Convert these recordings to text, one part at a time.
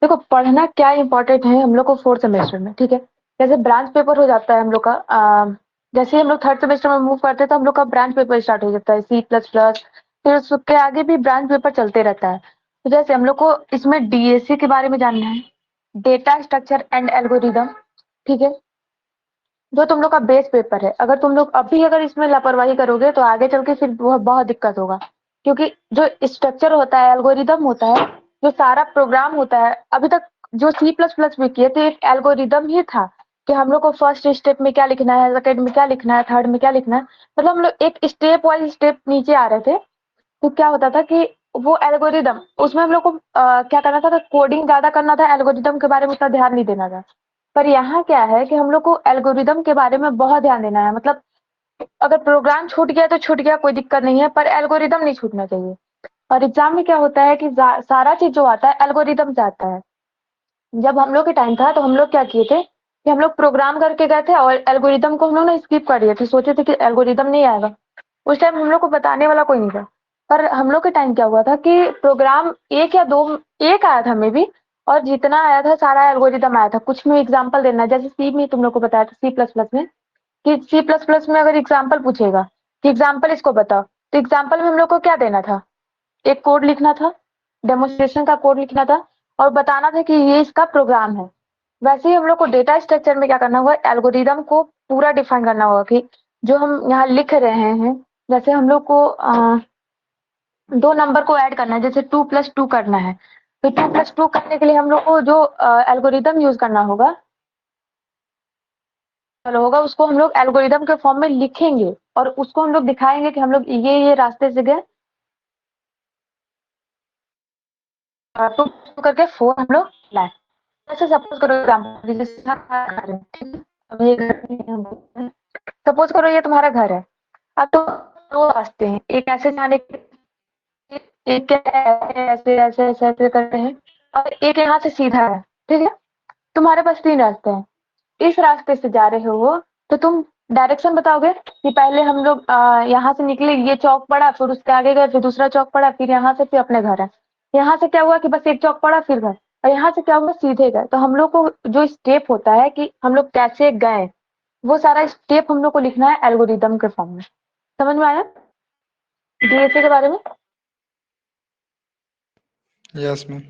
देखो पढ़ना क्या इंपॉर्टेंट है हम लोग को फोर्थ सेमेस्टर में, ठीक है। जैसे ब्रांच पेपर हो जाता है हम लोग का, जैसे हम लोग थर्ड सेमेस्टर में मूव करते हैं तो हम लोग का ब्रांच पेपर स्टार्ट हो जाता है, C++। फिर उसके आगे भी ब्रांच पेपर चलते रहता है। तो जैसे हम लोग को इसमें डीएससी के बारे में जानना है, डेटा स्ट्रक्चर एंड एल्गोरिदम, ठीक है। जो तुम लोग का बेस पेपर है, अगर तुम लोग अभी अगर इसमें लापरवाही करोगे तो आगे चल के फिर वह बहुत दिक्कत होगा। क्योंकि जो स्ट्रक्चर होता है, एल्गोरिदम होता है, जो सारा प्रोग्राम होता है, अभी तक जो C++ में किए तो एक एल्गोरिदम ही था कि हम लोग को फर्स्ट स्टेप में क्या लिखना है, सेकंड में क्या लिखना है, थर्ड में क्या लिखना है। मतलब हम लोग एक स्टेप वाइज स्टेप नीचे आ रहे थे। तो क्या होता था कि वो एल्गोरिदम, उसमें हम लोग को क्या करना था, कोडिंग ज्यादा करना था, एल्गोरिदम के बारे में उतना ध्यान नहीं देना था। पर यहाँ क्या है कि हम लोग को एल्गोरिदम के बारे में बहुत ध्यान देना है। मतलब अगर प्रोग्राम छूट गया तो छूट गया, कोई दिक्कत नहीं है, पर एल्गोरिदम नहीं छूटना चाहिए। और एग्जाम में क्या होता है कि सारा चीज जो आता है एल्गोरिदम से आता है। जब हम लोग के टाइम था तो हम लोग क्या किए थे कि हम लोग प्रोग्राम करके गए थे और एल्गोरिदम को हम लोग ने स्किप कर दिए थे, सोचे थे कि एल्गोरिदम नहीं आएगा। उस टाइम हम लोग को बताने वाला कोई नहीं था। पर हम लोग के टाइम क्या हुआ था कि प्रोग्राम एक या दो, एक आया था मे बी, और जितना आया था सारा एल्गोरिदम आया था। कुछ में एग्जाम्पल देना है, जैसे सी में तुम लोग को बताया था, C++ में, कि C++ में अगर एग्जाम्पल पूछेगा कि एग्जाम्पल इसको बताओ, तो एग्जाम्पल में हम लोग को क्या देना था, एक कोड लिखना था, डेमोन्स्ट्रेशन का कोड लिखना था, और बताना था कि ये इसका प्रोग्राम है। वैसे ही हम लोग को डेटा स्ट्रक्चर में क्या करना होगा, एल्गोरिदम को पूरा डिफाइन करना होगा कि जो हम यहाँ लिख रहे हैं, जैसे हम लोग को दो नंबर को ऐड करना है, जैसे 2+2 करना है, तो 2+2 करने के लिए हम लोग को जो एल्गोरिदम यूज करना होगा, उसको हम लोग एल्गोरिदम के फॉर्म में लिखेंगे और उसको हम लोग दिखाएंगे कि हम लोग ये रास्ते से गए, टू करके फोर हम लोग लाए। जैसे सपोज करो एग्जाम्पल, जैसे हमारा घर है, ठीक है। अब ये घर नहीं है, हम बोलते हैं। सपोज करो ये तुम्हारा घर है। अब तो दो रास्ते हैं, एक ऐसे जाने के, एक ऐसे ऐसे ऐसे ऐसे ऐसे करते हैं, और एक यहाँ से सीधा है, ठीक है। तुम्हारे पास तीन रास्ते हैं। इस रास्ते से जा रहे हो तो तुम डायरेक्शन बताओगे कि पहले हम लोग यहाँ से निकले, ये चौक पड़ा, फिर उसके आगे गए, फिर दूसरा चौक पड़ा, फिर यहाँ से फिर अपने घर है। यहाँ से क्या हुआ कि बस एक चौक पड़ा फिर घर, और यहाँ से क्या हुआ सीधे गए। तो हम लोग को जो स्टेप होता है कि हम लोग कैसे गए, वो सारा स्टेप हम लोग को लिखना है एल्गोरिदम के फॉर्म में। समझ में आया डीएसए के बारे में? Yes ma'am.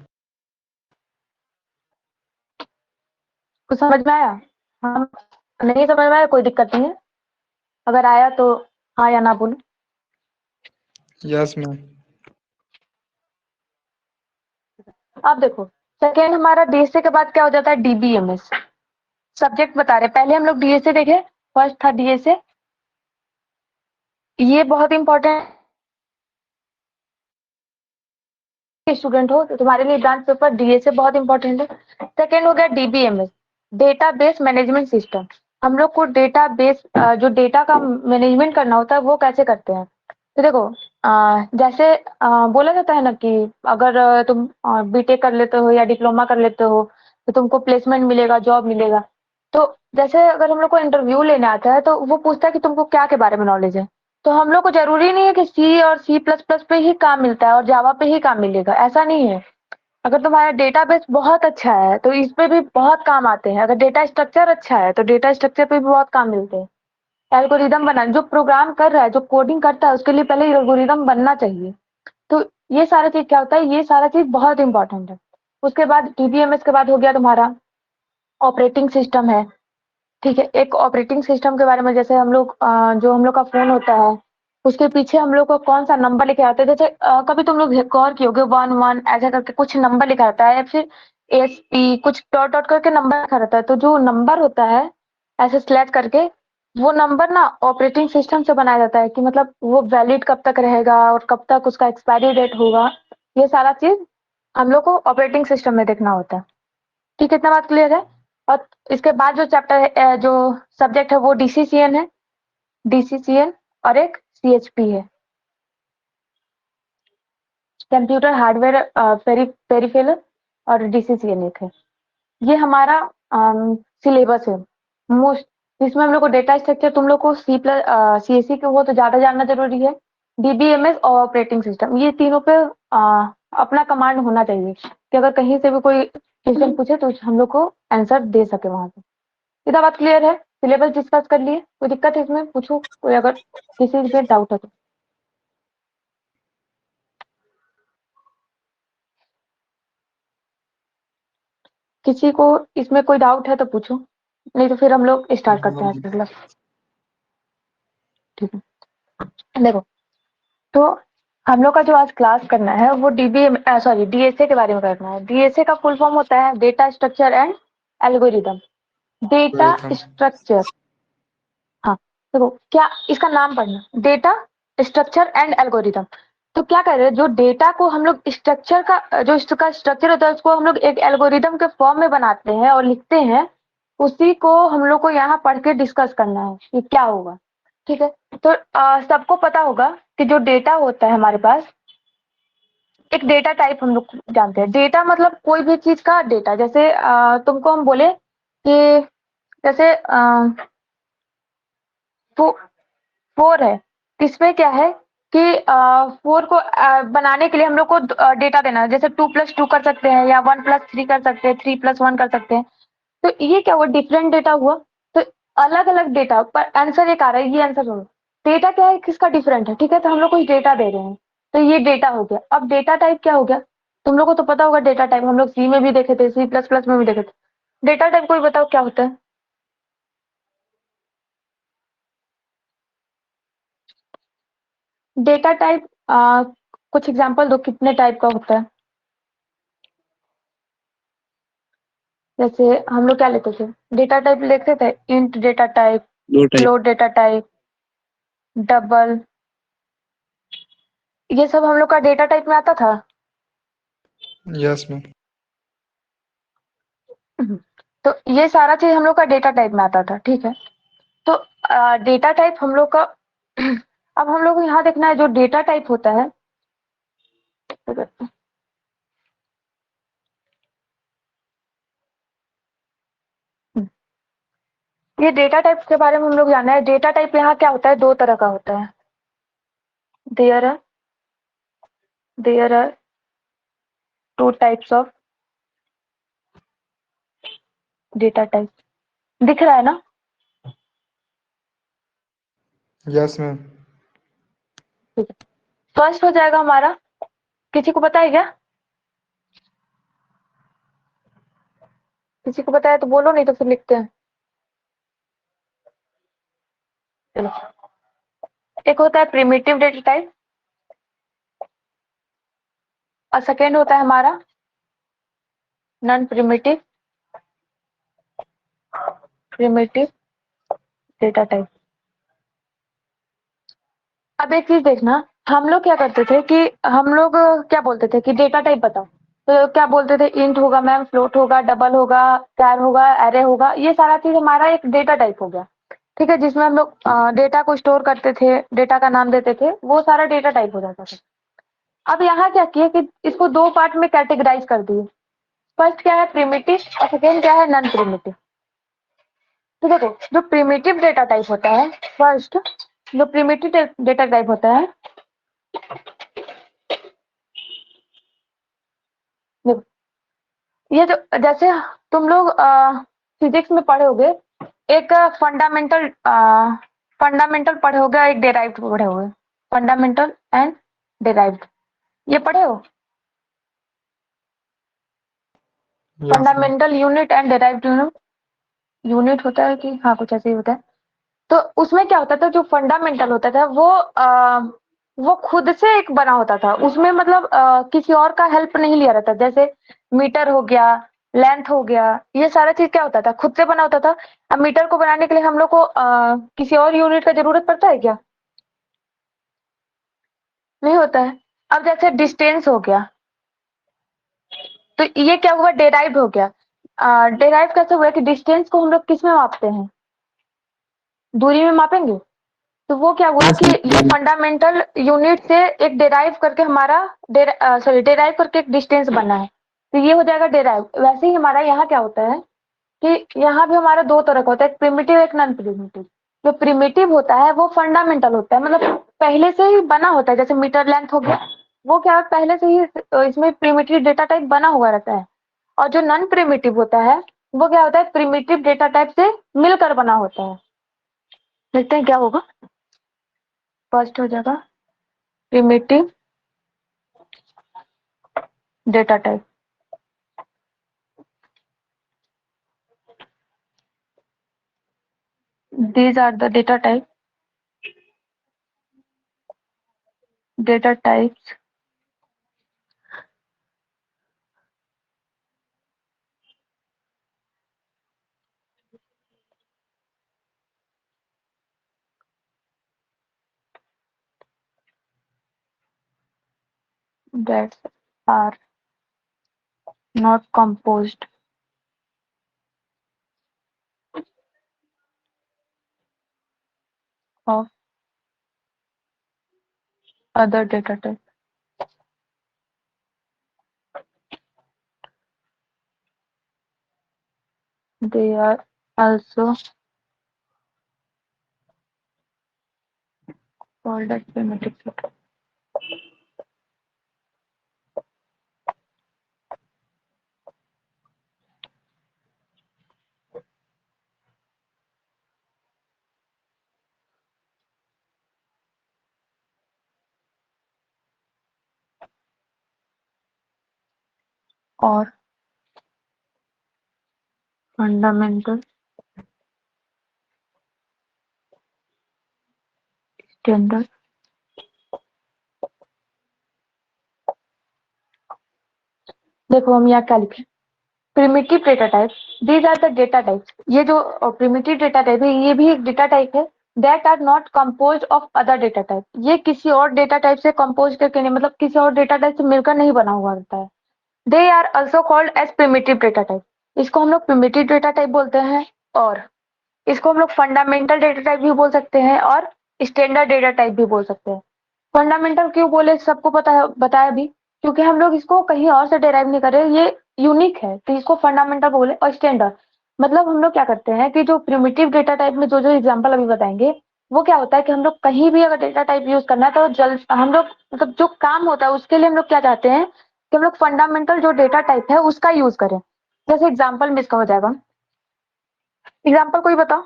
कुछ समझ में आया? हाँ, नहीं समझ में आया कोई दिक्कत नहीं है, अगर आया तो हाँ या ना बोलो। Yes ma'am. अब देखो, सेकेंड हमारा डीएसए के बाद क्या हो जाता है, डीबीएमएस। सब्जेक्ट बता रहे, पहले हम लोग डीएसए देखे, फर्स्ट था डीएसए, ये बहुत इंपॉर्टेंट स्टूडेंट हो तो तुम्हारे लिए ब्रांच पेपर डीएसए बहुत इंपॉर्टेंट है। सेकेंड हो गया डीबीएमएस, डेटाबेस मैनेजमेंट सिस्टम। हम लोग को डेटाबेस, जो डेटा का मैनेजमेंट करना होता है वो कैसे करते हैं। तो देखो, जैसे बोला जाता है ना कि अगर तुम बीटेक कर लेते हो या डिप्लोमा कर लेते हो तो तुमको प्लेसमेंट मिलेगा, जॉब मिलेगा। तो जैसे अगर हम लोग को इंटरव्यू लेने आता है तो वो पूछता है कि तुमको क्या के बारे में नॉलेज है। तो हम लोग को जरूरी नहीं है कि सी और C++ पे ही काम मिलता है और जावा पे ही काम मिलेगा, ऐसा नहीं है। अगर तुम्हारा डेटाबेस बहुत अच्छा है तो इस पे भी बहुत काम आते हैं। अगर डेटा स्ट्रक्चर अच्छा है तो डेटा स्ट्रक्चर पे भी बहुत काम मिलते हैं। एल्गोरिदम बनाना, जो प्रोग्राम कर रहा है, जो कोडिंग करता है, उसके लिए पहले एल्गोरिदम बनना चाहिए। तो ये सारा चीज क्या होता है, ये सारा चीज बहुत इंपॉर्टेंट है। उसके बाद डीबीएमएस के बाद हो गया तुम्हारा ऑपरेटिंग सिस्टम है, ठीक है। एक ऑपरेटिंग सिस्टम के बारे में, जैसे हम लोग जो हम लोग का फोन होता है उसके पीछे हम लोग को कौन सा नंबर लिखे आते हैं। जैसे कभी तुम लोग गौर किए 1 1 ऐसा करके कुछ नंबर लिखा रहता है, या फिर SP कुछ डॉट डॉट करके नंबर लिखा रहता है। तो जो नंबर होता है ऐसे स्लैश करके, वो नंबर ना ऑपरेटिंग सिस्टम से बनाया जाता है कि मतलब वो वैलिड कब तक रहेगा और कब तक उसका एक्सपायरी डेट होगा। ये सारा चीज हम लोग को ऑपरेटिंग सिस्टम में देखना होता है। ठीक है, इतना बात क्लियर है। और इसके बाद जो चैप्टर है, जो सब्जेक्ट है वो DCCN है, DCCN, और एक CHP है, कंप्यूटर हार्डवेयर पेरिफेरल, और DCCN एक है। ये हमारा सिलेबस है मोस्ट। इसमें हम लोग को डेटा स्ट्रक्चर, तुम लोग को CSC के वो तो ज्यादा जानना जरूरी है। DBMS और ऑपरेटिंग सिस्टम, ये तीनों पे अपना कमांड होना चाहिए कि अगर कहीं से भी कोई क्वेश्चन पूछे तो हम लोग को आंसर दे सके वहां से। इतना बात क्लियर है? सिलेबस डिस्कस कर लिए, कोई दिक्कत है इसमें? पूछो कोई अगर किसी में डाउट है तो। किसी को इसमें कोई डाउट है तो पूछो, नहीं तो फिर हम लोग स्टार्ट करते हैं अगला। ठीक है, देखो तो हम लोग का जो आज क्लास करना है वो डीएसए के बारे में करना है। डीएसए का फुल फॉर्म होता है data structure and algorithm. Data Algorithm. Structure, हाँ देखो क्या इसका नाम पढ़ना, डेटा स्ट्रक्चर एंड एल्गोरिदम। तो क्या कर रहे हैं, जो डेटा को हम लोग स्ट्रक्चर का जो इसका स्ट्रक्चर होता है उसको हम लोग एक एल्गोरिदम के फॉर्म में बनाते हैं और लिखते हैं, उसी को हम लोग को यहाँ पढ़ के डिस्कस करना है कि क्या होगा। ठीक है, तो सबको पता होगा कि जो डेटा होता है हमारे पास, एक डेटा टाइप हम लोग जानते हैं। डेटा मतलब कोई भी चीज का डेटा, जैसे तुमको हम बोले कि जैसे फो, फोर है, इसमें क्या है कि फोर को बनाने के लिए हम लोग को डेटा देना है। जैसे 2+2 कर सकते हैं या 1+3 कर सकते हैं, 3+1 कर सकते हैं। तो ये क्या हुआ, डिफरेंट डेटा हुआ। तो अलग अलग डेटा पर आंसर एक आ रहा है, ये आंसर होगा। डेटा क्या है, किसका डिफरेंट है, ठीक है, तो हम लोग कुछ डेटा दे रहे हैं, तो ये डेटा हो गया। अब डेटा टाइप क्या हो गया, तुम लोग को तो पता होगा डेटा टाइप, हम लोग सी में भी देखे थे, C++ में भी देखे थे। डेटा टाइप कोई बताओ क्या होता है? डेटा टाइप कुछ एग्जांपल दो, कितने टाइप का होता है? जैसे हम लोग क्या लेते थे, डेटा टाइप लिखते थे, इंट डेटा टाइप, दो type. Float data type, double, ये सब हम लोग का डेटा टाइप में आता था। Yes ma'am. तो ये सारा चीज हम लोग का डेटा टाइप में आता था, ठीक है। तो डेटा टाइप हम लोग का अब हम लोग को यहाँ देखना है जो डेटा टाइप होता है। ये डेटा टाइप के बारे में हम लोग जानना है। डेटा टाइप यहाँ क्या होता है, दो तरह का होता है। There are there are two types of data type, दिख रहा है ना? Yes ma'am. ठीक है, फर्स्ट हो जाएगा हमारा, किसी को पता है क्या? किसी को पता है तो बोलो, नहीं तो फिर लिखते हैं। चलो, एक होता है प्रिमिटिव डेटा टाइप और सेकेंड होता है हमारा non primitive primitive data type. अब एक चीज देखना, हम लोग क्या करते थे कि हम लोग क्या बोलते थे कि डेटा टाइप बताओ, तो क्या बोलते थे, इंट होगा मैम, फ्लोट होगा, डबल होगा, कैर होगा, एरे होगा, ये सारा चीज हमारा एक डेटा टाइप हो गया। ठीक है, जिसमें हम लोग डेटा को स्टोर करते थे, डेटा का नाम देते थे, वो सारा डेटा टाइप हो जाता था। अब यहाँ क्या किया कि इसको दो पार्ट में कैटेगराइज कर दिए। फर्स्ट क्या है, प्रिमिटिव, और सेकेंड क्या है, नॉन प्रिमिटिव। तो देखो, जो प्रिमिटिव डेटा टाइप होता है, फर्स्ट जो प्रिमिटिव डेटा टाइप होता है, देखो ये जो, जैसे तुम लोग फिजिक्स में पढ़े होगे, एक फंडामेंटल पढ़े होगे, एक डेराइव्ड पढ़े होगे, फंडामेंटल एंड डेराइव्ड, ये पढ़े हो? Yes ma'am. Fundamental unit and derived unit होता है कि हाँ, कुछ ऐसे ही होता है। तो उसमें क्या होता था, जो फंडामेंटल होता था वो खुद से एक बना होता था, उसमें मतलब किसी और का हेल्प नहीं लिया रहता। जैसे मीटर हो गया, लेंथ हो गया, ये सारा चीज क्या होता था, खुद से बना होता था। अब मीटर को बनाने के लिए हम लोग को किसी और यूनिट का जरूरत पड़ता है क्या? नहीं होता है। अब जैसे डिस्टेंस हो गया, तो ये क्या हुआ, डेराइव्ड हो गया। डेराइव कैसे हुआ कि डिस्टेंस को हम लोग किस में मापते हैं, दूरी में मापेंगे। तो वो क्या हुआ कि ये फंडामेंटल यूनिट से एक डेराइव करके हमारा डेराइव करके एक डिस्टेंस बना है, तो ये हो जाएगा डेराइव। वैसे ही हमारा यहाँ क्या होता है कि यहाँ भी हमारा दो तरह का होता है, एक प्रिमिटिव एक नॉन प्रिमिटिव। जो प्रिमिटिव होता है वो फंडामेंटल होता है, मतलब पहले से ही बना होता है। जैसे मीटर लेंथ हो गया, वो क्या है, पहले से ही इसमें प्रिमिटिव डेटा टाइप बना हुआ रहता है। और जो नॉन प्रिमिटिव होता है वो क्या होता है, प्रिमिटिव डेटा टाइप से मिलकर बना होता है। देखते हैं क्या होगा। फर्स्ट हो जाएगा primitive data type. These are the data types that are not composed of other data type. They are also called as primitive data. और fundamental standard। देखो हम यहाँ क्या लिखे, primitive data type, these are the data types. ये जो primitive data type है ये भी एक डेटा टाइप है। That are not compose of other data type, ये किसी और डेटा टाइप से कंपोज करके नहीं, मतलब किसी और डेटा टाइप से मिलकर नहीं बना हुआ होता है। They are also called as primitive data type, इसको हम लोग प्रिमिटिव डेटा टाइप बोलते हैं। और इसको हम लोग फंडामेंटल डेटा टाइप भी बोल सकते हैं और स्टैंडर्ड डेटा टाइप भी बोल सकते हैं। फंडामेंटल क्यों बोले सबको पता है, बताया भी, क्योंकि हम लोग इसको कहीं और से डेराइव नहीं कर रहे, ये यूनिक है तो इसको फंडामेंटल बोले। और स्टैंडर्ड मतलब हम लोग क्या करते हैं कि जो प्रिमिटिव डेटा टाइप में जो जो एग्जाम्पल अभी बताएंगे वो क्या होता है कि हम लोग कहीं भी अगर डेटा टाइप यूज करना है तो जल्द हम लोग मतलब जो काम होता है उसके लिए हम लोग क्या चाहते हैं कि हम लोग फंडामेंटल जो डेटा टाइप है उसका यूज करें। जैसे एग्जाम्पल में इसका हो जाएगा, एग्जाम्पल कोई बताओ,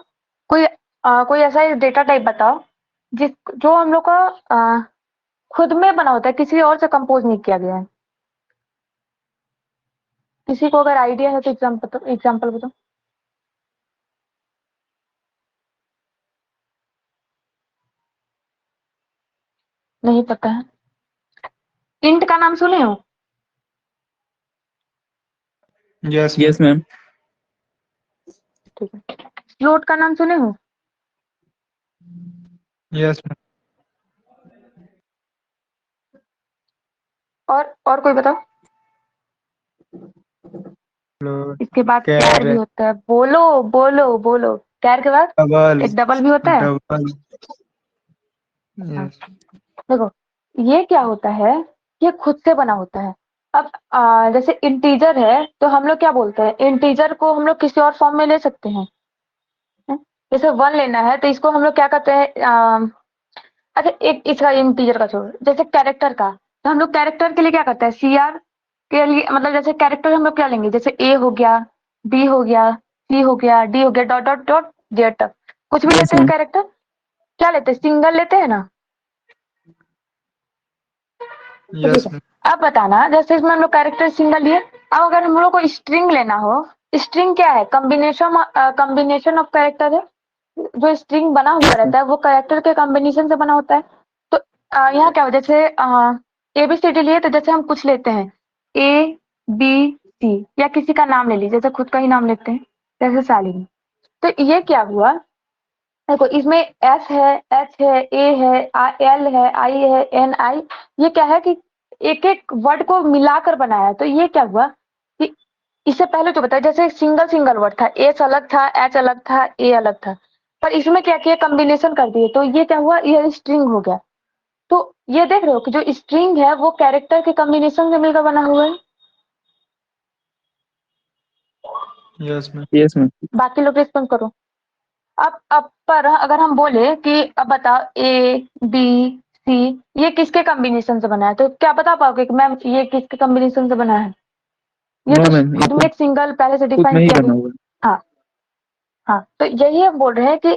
कोई कोई ऐसा डेटा टाइप बताओ जिस जो हम लोग का खुद में बना होता है, किसी और से कंपोज नहीं किया गया है। किसी को अगर आइडिया है तो एग्जाम्पल बताओ। नहीं पता है। इंट का नाम सुने हो? Yes, yes ma'am. ठीक है। फ्लोट का नाम सुने हो? yes, ma'am. और कोई बताओ। Float, इसके बाद कैर Char, भी होता है। बोलो बोलो बोलो, कैर के बाद double, एक डबल भी होता है। double. हाँ, Yes, देखो ये क्या होता है, ये खुद से बना होता है। अब जैसे इंटीजर है तो हम लोग क्या बोलते हैं, इंटीजर को हम लोग किसी और फॉर्म में ले सकते हैं। हैं? जैसे 1 लेना है तो इसको हम लोग क्या करते हैं, अच्छा एक इसका इंटीजर का छोड़ो, जैसे कैरेक्टर का, तो हम लोग कैरेक्टर के लिए क्या करते हैं, सीआर के लिए, मतलब जैसे कैरेक्टर हम लोग क्या लेंगे, जैसे ए हो गया, बी हो गया, सी हो गया, डी हो गया, डॉट डॉट डॉट जेड तक कुछ भी यस लेते हैं। मैम। कैरेक्टर क्या लेते हैं, सिंगल लेते हैं ना। तो ठीक yes, है, ma'am. अब बताना जैसे इसमें हम लोग कैरेक्टर सिंगल लिए, अब अगर हम लोग को स्ट्रिंग लेना हो, स्ट्रिंग क्या है, कॉम्बिनेशन ऑफ कैरेक्टर है। जो स्ट्रिंग बना हुआ रहता है वो कैरेक्टर के कॉम्बिनेशन से बना होता है। तो यहाँ क्या हो, जैसे एबीसीडी लिए तो जैसे हम कुछ लेते हैं ए बी सी, या किसी का नाम ले लीजिए, जैसे खुद का ही नाम लेते हैं जैसे शालिनी। तो ये क्या हुआ, देखो इसमें एस है, एच है, ए है, एल है, आई है, एन आई, ये क्या है कि एक एक वर्ड को मिलाकर बनाया है। तो ये क्या हुआ कि इससे पहले जो बताया जैसे सिंगल सिंगल वर्ड था, एस अलग था, एच अलग था, ए अलग था, पर इसमें क्या किया, कॉम्बिनेशन कर दिए तो ये क्या हुआ, ये स्ट्रिंग हो गया। तो ये देख रहे हो कि जो स्ट्रिंग है वो कैरेक्टर के कॉम्बिनेशन से मिलकर बना हुआ है। Yes, ma'am. Yes ma'am. बाकी लोग रिस्पॉन्ड करो। अब पर अगर हम बोले कि अब बताओ ए बी सी ये किसके कॉम्बिनेशन से बना है, तो क्या बता पाओगे कि मैम ये किसके कॉम्बिनेशन से बना है? ये नो तो मैम, ये खुद में एक सिंगल पहले से खुद डिफाइन में ही किया बना गया। हुआ है। हाँ हाँ, तो यही हम बोल रहे हैं कि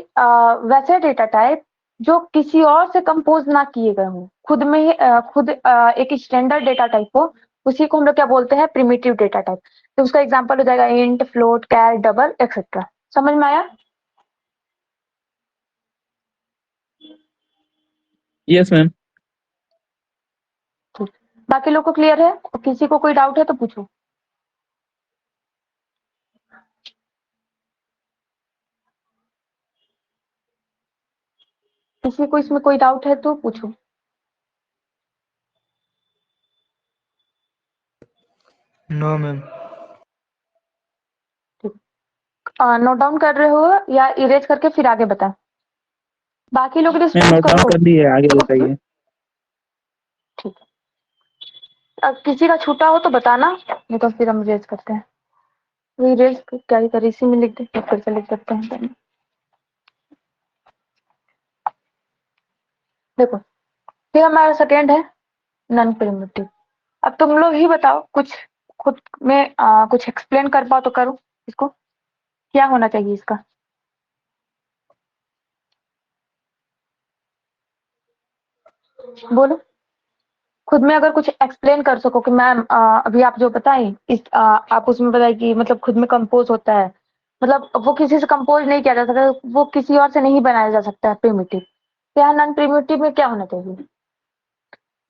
वैसे डेटा टाइप जो किसी और से कंपोज ना किए गए हों, खुद में ही एक स्टैंडर्ड डेटा टाइप हो, उसी को हम लोग क्या बोलते हैं, प्रिमिटिव डेटा टाइप। तो उसका एग्जांपल हो जाएगा इंट, फ्लोट, कैर, डबल, एक्सेट्रा। समझ में आया? Yes ma'am. ठीक, बाकी लोग को क्लियर है? किसी को कोई डाउट है तो पूछो। किसी को इसमें कोई डाउट है तो पूछो। No ma'am. नोट डाउन कर रहे हो या इरेज करके फिर आगे बता? बाकी लोग मैं रिस्पॉन्स नोट डाउन करो। कर ली है, आगे बताइए। ठीक है, किसी का छूटा हो तो बताना, नहीं तो फिर हम इरेज करते हैं। तो इरेज क्या ही कर, इसी में लिख दे, फिर से लिख सकते हैं। देखो, फिर हमारा सेकेंड है नॉन प्रिमिटिव। अब तुम लोग ही बताओ, कुछ खुद में कुछ एक्सप्लेन कर पाओ तो करो इसको, क्या होना चाहिए इसका। बोलो, खुद में अगर कुछ एक्सप्लेन कर सको कि मैम अभी आप जो बताएं आप उसमें बताएं कि मतलब खुद में कंपोज होता है, मतलब वो किसी से कंपोज नहीं किया जा सकता, वो किसी और से नहीं बनाया जा सकता है प्रिमिटिव। तो यहाँ नॉन प्रिमिटिव में क्या होना चाहिए,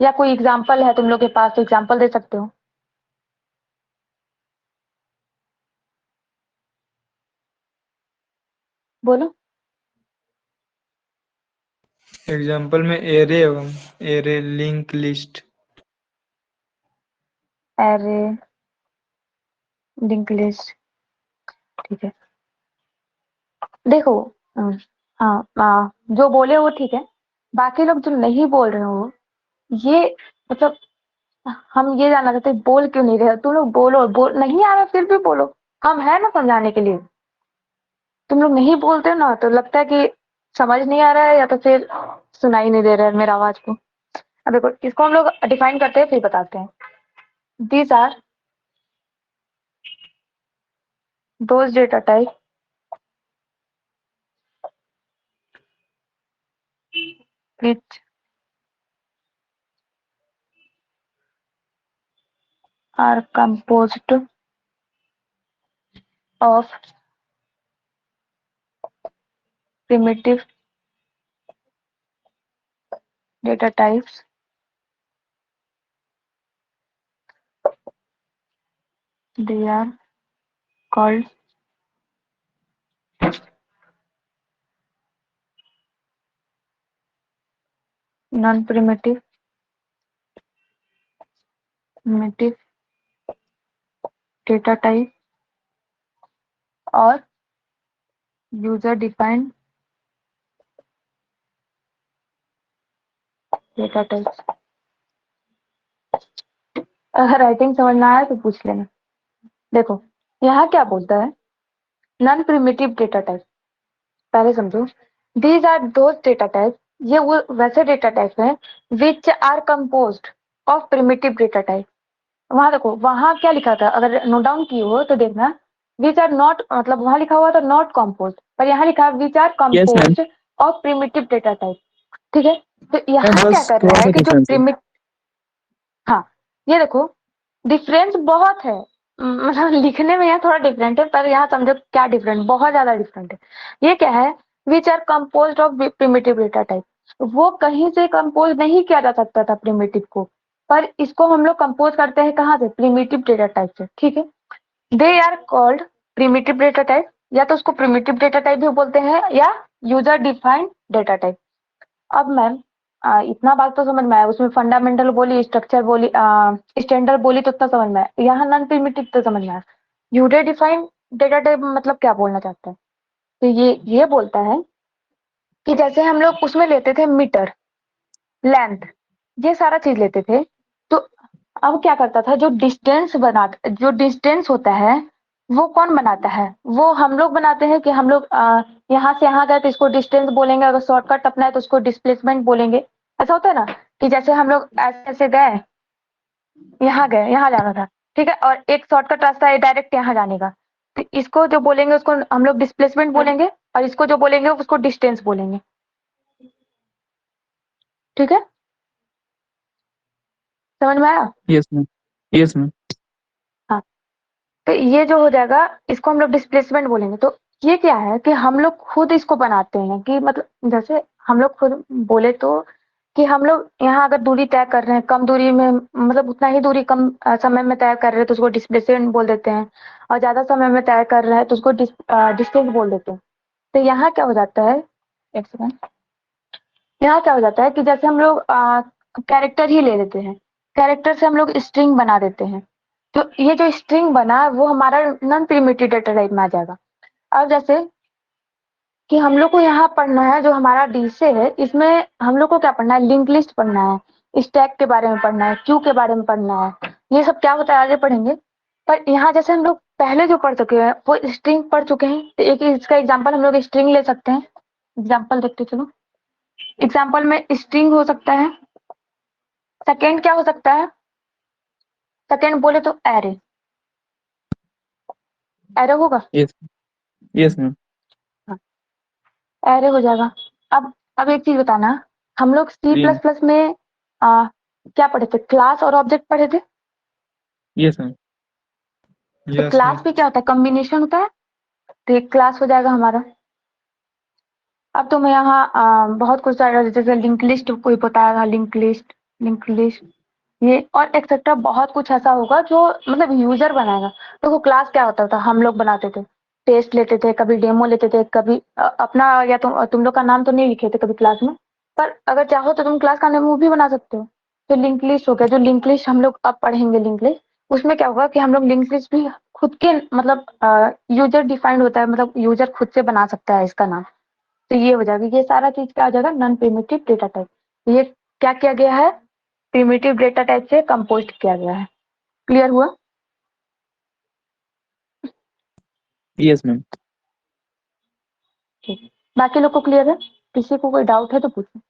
या कोई एग्जाम्पल है तुम लोग के पास तो एग्जाम्पल दे सकते हो। बोलो। एग्जाम्पल में एरे एवं array link list. Array, link list, ठीक है। देखो, हाँ, जो बोले वो ठीक है, बाकी लोग जो नहीं बोल रहे हो ये, मतलब हम ये जानना चाहते हैं, बोल क्यों नहीं रहे हो? तुम लोग बोलो, नहीं आ रहा फिर भी बोलो, हम है ना समझाने के लिए। तुम लोग नहीं बोलते हो ना तो लगता है कि समझ नहीं आ रहा है, या तो फिर सुनाई नहीं दे रहा है मेरा आवाज को। अब देखो, इसको हम लोग डिफाइन करते हैं फिर बताते हैं। These are those data type which are composed of primitive data types. They are called non-primitive primitive data type और user defined data types। अगर राइटिंग समझ ना आए तो पूछ लेना। देखो, यहाँ क्या बोलता है, नॉन प्रिमिटिव डेटा टाइप, पहले समझो। These are those data type, ये वो वैसे डेटा टाइप है which are composed of primitive data type. वहां देखो, वहां क्या लिखा था, अगर नोट डाउन की हो तो देखना, विच आर नॉट, मतलब वहां लिखा हुआ था नॉट कंपोज्ड, पर यहाँ लिखा है which are yes ma'am. Composed of primitive data type. ठीक है, तो मैम यहाँ क्या बस कर थोड़ा रहा है सा कि जो डिफरेंस है। हाँ, ये देखो, डिफरेंस बहुत है, मतलब लिखने में यहाँ थोड़ा डिफरेंट है, पर यहाँ समझो क्या डिफरेंट, बहुत ज्यादा डिफरेंट है। ये क्या है, which are composed of primitive data type, वो कहीं से कंपोज नहीं किया जा सकता था प्रिमिटिव को, पर इसको हम लोग कंपोज करते हैं कहाँ से, प्रिमिटिव डेटा टाइप से। ठीक है, they are called primitive data type, या तो उसको प्रिमिटिव डेटा टाइप भी बोलते हैं या यूजर डिफाइंड डेटा टाइप। अब मैम, इतना बात तो समझ में आया, उसमें फंडामेंटल बोली, स्ट्रक्चर बोली, स्टैंडर्ड बोली, तो उतना समझ में आया। यहाँ नॉन प्रिमिटिव तो समझ में आया। यूजर डिफाइंड डेटा टाइप मतलब क्या बोलना चाहते हैं, तो ये बोलता है कि जैसे हम लोग उसमें लेते थे मीटर, लेंथ, ये सारा चीज लेते थे, तो अब क्या करता था, जो डिस्टेंस होता है वो कौन बनाता है, वो हम लोग बनाते हैं कि हम लोग यहाँ से यहाँ गए तो इसको डिस्टेंस बोलेंगे, अगर शॉर्टकट अपना है तो उसको डिस्प्लेसमेंट बोलेंगे। ऐसा होता है ना, कि जैसे हम लोग ऐसे ऐसे गए, यहाँ जाना था, ठीक है, और एक शॉर्टकट रास्ता है डायरेक्ट यहाँ जाने का। तो इसको जो बोलेंगे उसको हम लोग डिस्प्लेसमेंट बोलेंगे, और इसको जो बोलेंगे उसको डिस्टेंस बोलेंगे। ठीक है, समझ में आया? यस मैम, यस मैम, हाँ, तो ये जो हो जाएगा इसको हम लोग डिस्प्लेसमेंट बोलेंगे। तो ये क्या है कि हम लोग खुद इसको बनाते हैं, कि मतलब जैसे हम लोग खुद बोले तो कि हम लोग यहाँ अगर दूरी तय कर रहे हैं कम दूरी में, मतलब उतना ही दूरी कम समय में तय कर रहे हैं तो उसको डिस्प्लेसमेंट बोल देते हैं, और ज्यादा समय में तय कर रहे हैं तो उसको डिस्टेंस बोल देते हैं। तो यहाँ क्या हो जाता है, एक सेकंड, यहाँ क्या हो जाता है कि जैसे हम लोग कैरेक्टर ही ले लेते हैं, कैरेक्टर से हम लोग स्ट्रिंग बना देते हैं। तो ये जो स्ट्रिंग बना वो हमारा नॉन प्रिमिटिव डेटा टाइप में आ जाएगा। अब जैसे कि हम लोग को यहाँ पढ़ना है जो हमारा डीसे है, इसमें हम लोग को क्या पढ़ना है, लिंक लिस्ट पढ़ना है, स्टैक के बारे में पढ़ना है, क्यू के बारे में पढ़ना है। ये सब क्या होता है आगे पढ़ेंगे। पर यहाँ जैसे हम लोग पहले जो पढ़ चुके हैं वो स्ट्रिंग पढ़ चुके हैं, तो एक इसका एग्जाम्पल हम लोग स्ट्रिंग ले सकते हैं। एग्जाम्पल देखते चलो, एग्जाम्पल में स्ट्रिंग हो सकता है। सेकेंड क्या हो सकता है, सेकेंड बोले तो एरे, एरे होगा। यस, यस मैम, एरे हो जाएगा। अब एक चीज बताना, हम लोग सी जी प्लस प्लस में क्या पढ़े थे, क्लास और ऑब्जेक्ट पढ़े थे। यस मैम, तो यस क्लास मैम। भी क्या होता है, कॉम्बिनेशन होता है। तो एक क्लास हो जाएगा हमारा। अब तो मैं यहाँ बहुत कुछ आएगा, जैसे लिंक लिस्ट कोई बताएगा, लिंक लिस्ट ये और एक्सेट्रा बहुत कुछ ऐसा होगा जो मतलब यूजर बनाएगा। तो वो क्लास क्या होता था, हम लोग बनाते थे, टेस्ट लेते थे, कभी डेमो लेते थे, कभी अपना या तुम लोग का नाम तो नहीं लिखे थे कभी क्लास में, पर अगर चाहो तो तुम क्लास का नाम वो भी बना सकते हो। तो लिंक लिस्ट हो गया, जो लिंक लिस्ट हम लोग अब पढ़ेंगे लिंक लिस्ट, उसमें क्या होगा कि हम लोग लिंक लिस्ट भी खुद के मतलब यूजर डिफाइंड होता है, मतलब यूजर खुद से बना सकता है इसका नाम। तो ये हो जाएगा, ये सारा चीज क्या हो जाएगा, नॉन प्रिमिटिव डेटा टाइप। ये क्या किया गया है, प्रिमिटिव डेटा टाइप से कंपोस्ट किया गया है। क्लियर हुआ? Yes ma'am. ठीक, बाकी लोग को क्लियर है? किसी को कोई डाउट है तो पूछो।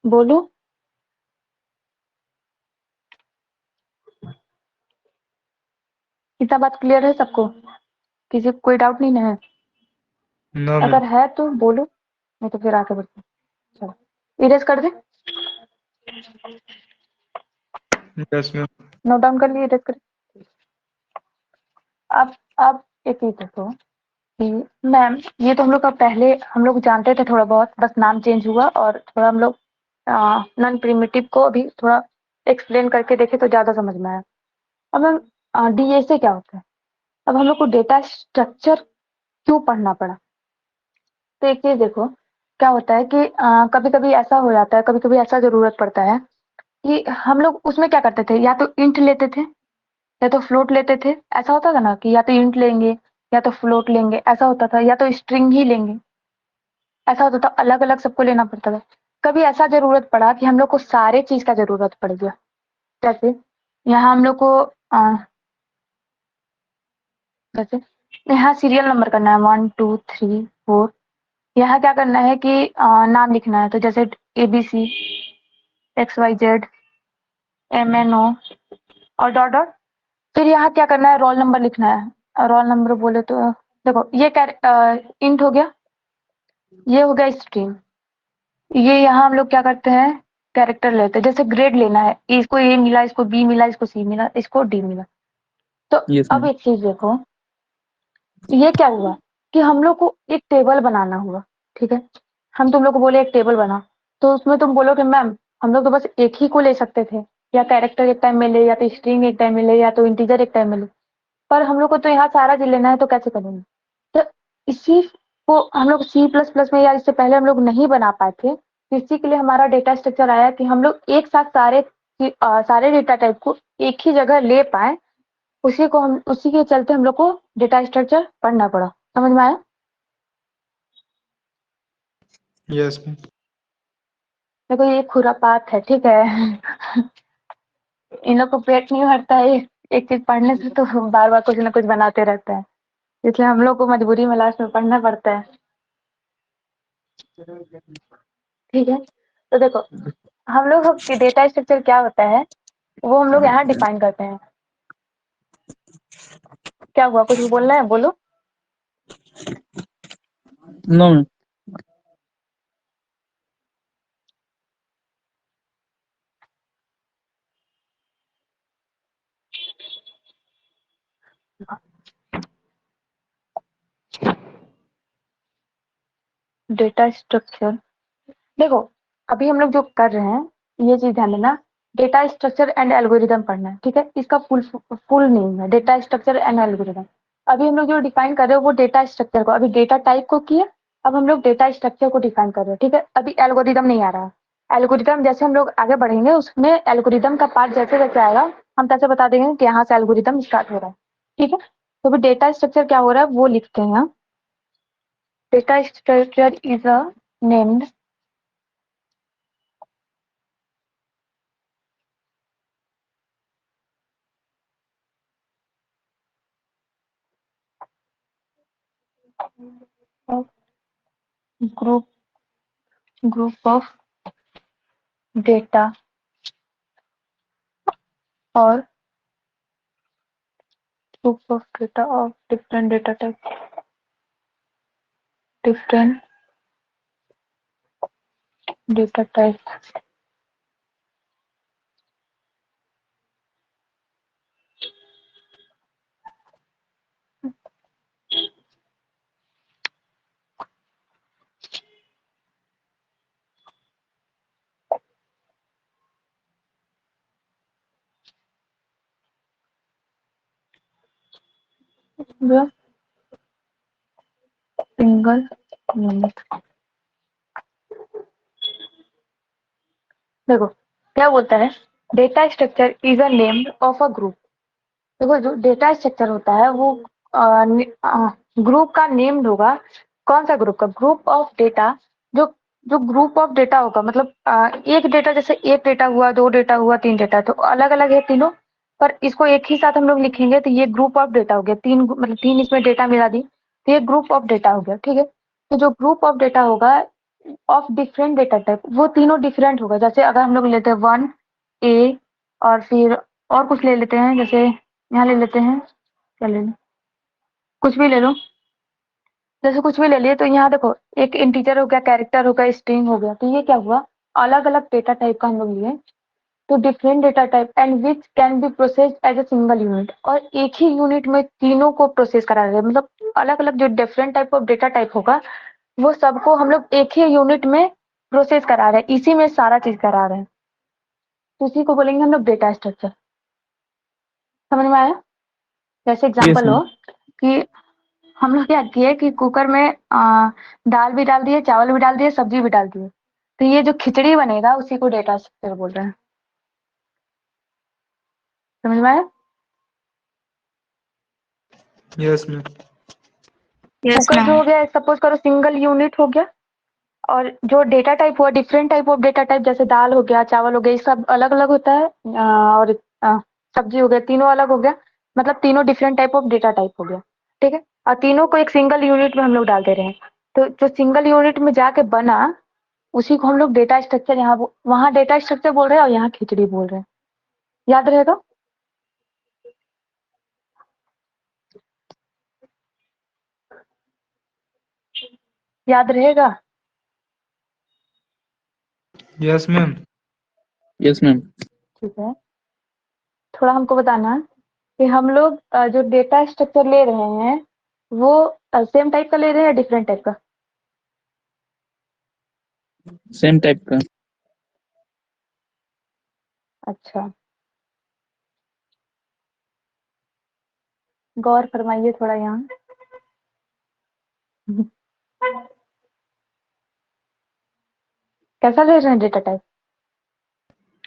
बोलो, इतना बात क्लियर है सबको? किसी को कोई डाउट नहीं ना है? No ma'am. अगर है तो बोलो, नहीं तो फिर आगे बढ़ते हैं। चलो इरेज कर दे, यस मैम। नोट डाउन कर लिए, इरेज कर। अब एक चीज देखो कि मैम, ये तो हम लोग का पहले हम लोग जानते थे थोड़ा बहुत, बस नाम चेंज हुआ और थोड़ा हम लोग नॉन प्रिमिटिव को अभी थोड़ा एक्सप्लेन करके देखे तो ज्यादा समझ में आया। अब मैम डीएसए क्या होता है, अब हम लोग को डेटा स्ट्रक्चर क्यों पढ़ना पड़ा। तो एक चीज देखो, क्या होता है कि कभी कभी ऐसा हो जाता है, कभी कभी ऐसा जरूरत पड़ता है कि हम लोग उसमें क्या करते थे, या तो इंट लेते थे या तो फ्लोट लेते थे। ऐसा होता था ना कि या तो इंट लेंगे या तो फ्लोट लेंगे, ऐसा होता था, या तो स्ट्रिंग ही लेंगे, ऐसा होता था, अलग अलग सबको लेना पड़ता था। कभी ऐसा जरूरत पड़ा कि हम लोग को सारे चीज का जरूरत पड़ गया, जैसे यहाँ हम लोग को जैसे यहाँ सीरियल नंबर करना है 1 2 3 4, यहाँ क्या करना है कि नाम लिखना है, तो जैसे ABC XYZ MNO और डॉट डॉट। फिर यहाँ क्या करना है, रोल नंबर लिखना है। रोल नंबर बोले तो देखो ये इंट हो गया, ये हो गया स्ट्रिंग। ये यहाँ हम लोग क्या करते हैं, कैरेक्टर लेते हैं, जैसे ग्रेड लेना है, इसको ए मिला, इसको बी मिला, इसको सी मिला, इसको डी मिला। तो यस अब मैम, एक चीज देखो, ये क्या हुआ कि हम लोग को एक टेबल बनाना हुआ। ठीक है, हम तुम लोग को बोले एक टेबल बना, तो उसमें तुम बोलोगे मैम हम लोग तो बस एक ही को ले सकते थे, या कैरेक्टर एक टाइम में ले, या तो स्ट्रिंग एक टाइम में ले, या तो इंटीजर एक टाइम में ले, पर हम लोग को तो यहाँ सारा चीज लेना है, तो कैसे करेंगे। तो इसी को हम लोग सी प्लस प्लस में या इससे पहले हम लोग नहीं बना पाए थे, तो इसी के लिए हमारा डेटा स्ट्रक्चर आया कि हम लोग एक साथ सारे डेटा टाइप को एक ही जगह ले पाए। उसी के चलते हम लोग को डेटा स्ट्रक्चर पढ़ना पड़ा। समझ में आया? Yes ma'am. देखो ये खुरापात है, ठीक है। इन लोग को पेट नहीं भरता है, एक चीज पढ़ने से तो बार बार कुछ ना कुछ बनाते रहता है, इसलिए हम लोग को मजबूरी में लास्ट में पढ़ना पड़ता है। ठीक है, तो देखो हम लोग डेटा स्ट्रक्चर क्या होता है वो हम लोग यहाँ डिफाइन करते हैं। क्या हुआ, कुछ बोलना है बोलो। No ma'am. डेटा स्ट्रक्चर, देखो अभी हम लोग जो कर रहे हैं ये चीज ध्यान देना, डेटा स्ट्रक्चर एंड एल्गोरिदम पढ़ना है। ठीक है, इसका फुल नेम है डेटा स्ट्रक्चर एंड एल्गोरिदम। अभी हम लोग जो डिफाइन कर रहे हैं वो डेटा स्ट्रक्चर को, अभी डेटा टाइप को किया, अब हम लोग डेटा स्ट्रक्चर को डिफाइन कर रहे हैं। ठीक है, अभी एल्गोरिदम नहीं आ रहा है। एल्गोरिदम जैसे हम लोग आगे बढ़ेंगे उसमें एल्गोरिदम का पार्ट जैसे जैसे आएगा हम तैसे बता देंगे कि यहाँ से एल्गोरिदम स्टार्ट हो रहा है। ठीक है, तो अभी डेटा स्ट्रक्चर क्या हो रहा है वो लिखते हैं यहाँ। Data structure is a named group of data or group of data of different data types, different data types. The single unit. देखो क्या बोलता है, data structure is a name of a group. देखो जो डेटा स्ट्रक्चर होता है वो group का नेम्ड होगा। कौन सा ग्रुप का, ग्रुप ऑफ डेटा। जो जो ग्रुप ऑफ डेटा होगा मतलब एक डेटा, जैसे एक डेटा हुआ, दो डेटा हुआ, तीन डेटा, तो अलग अलग है तीनों, पर इसको एक ही साथ हम लोग लिखेंगे तो ये ग्रुप ऑफ डेटा हो गया। तीन मतलब तीन इसमें डेटा मिला दी तो ये ग्रुप ऑफ डेटा हो गया। ठीक है, तो जो ग्रुप ऑफ डेटा होगा ऑफ डिफरेंट डेटा टाइप वो तीनों डिफरेंट होगा। जैसे अगर हम लोग लेते हैं वन ए और फिर और कुछ ले लेते हैं, जैसे यहाँ ले लेते हैं, क्या ले लें, कुछ भी ले लो, जैसे कुछ भी ले लिए तो यहाँ देखो एक इंटीजर हो गया, कैरेक्टर हो गया, स्ट्रिंग हो गया, तो ये क्या हुआ, अलग अलग डेटा टाइप का हम लोग लिए। तो different data type and which can be processed as a single unit, और एक ही यूनिट में तीनों को प्रोसेस करा रहे हैं। मतलब अलग अलग जो different type of data type होगा वो सबको हम लोग एक ही यूनिट में प्रोसेस करा रहे हैं, इसी में सारा चीज करा रहे हैं, तो उसी को बोलेंगे हम लोग डेटा स्ट्रक्चर। समझ में आया? जैसे यस एग्जाम्पल मैम। हो कि हम लोग क्या किए कि कुकर में दाल भी डाल दिए, चावल भी डाल दिए, सब्जी भी डाल दिए, तो ये जो खिचड़ी बनेगा उसी को डेटा स्ट्रक्चर बोल रहे हैं। समझ में आया? Yes ma'am. कुकर जो हो गया सपोज करो सिंगल यूनिट हो गया, और जो डेटा टाइप हुआ different type of data type, जैसे दाल हो गया, चावल हो गया, ये सब अलग अलग होता है, और सब्जी हो गया, तीनों अलग हो गया, मतलब तीनों different type of data type हो गया। ठीक है, और तीनों को एक सिंगल यूनिट में हम लोग डाल दे रहे हैं, तो जो सिंगल यूनिट में जाके बना उसी को हम लोग डेटा स्ट्रक्चर, यहाँ वहाँ डेटा स्ट्रक्चर बोल रहे हैं और यहाँ खिचड़ी बोल रहे हैं। याद रहेगा? याद रहेगा? Yes ma'am. Yes ma'am. ठीक है, थोड़ा हमको बताना कि हम लोग जो डेटा स्ट्रक्चर ले रहे हैं वो सेम टाइप का ले रहे हैं या डिफरेंट टाइप का? सेम टाइप का। अच्छा, गौर फरमाइए थोड़ा यहाँ। कैसा ले रहे हैं डेटा टाइप?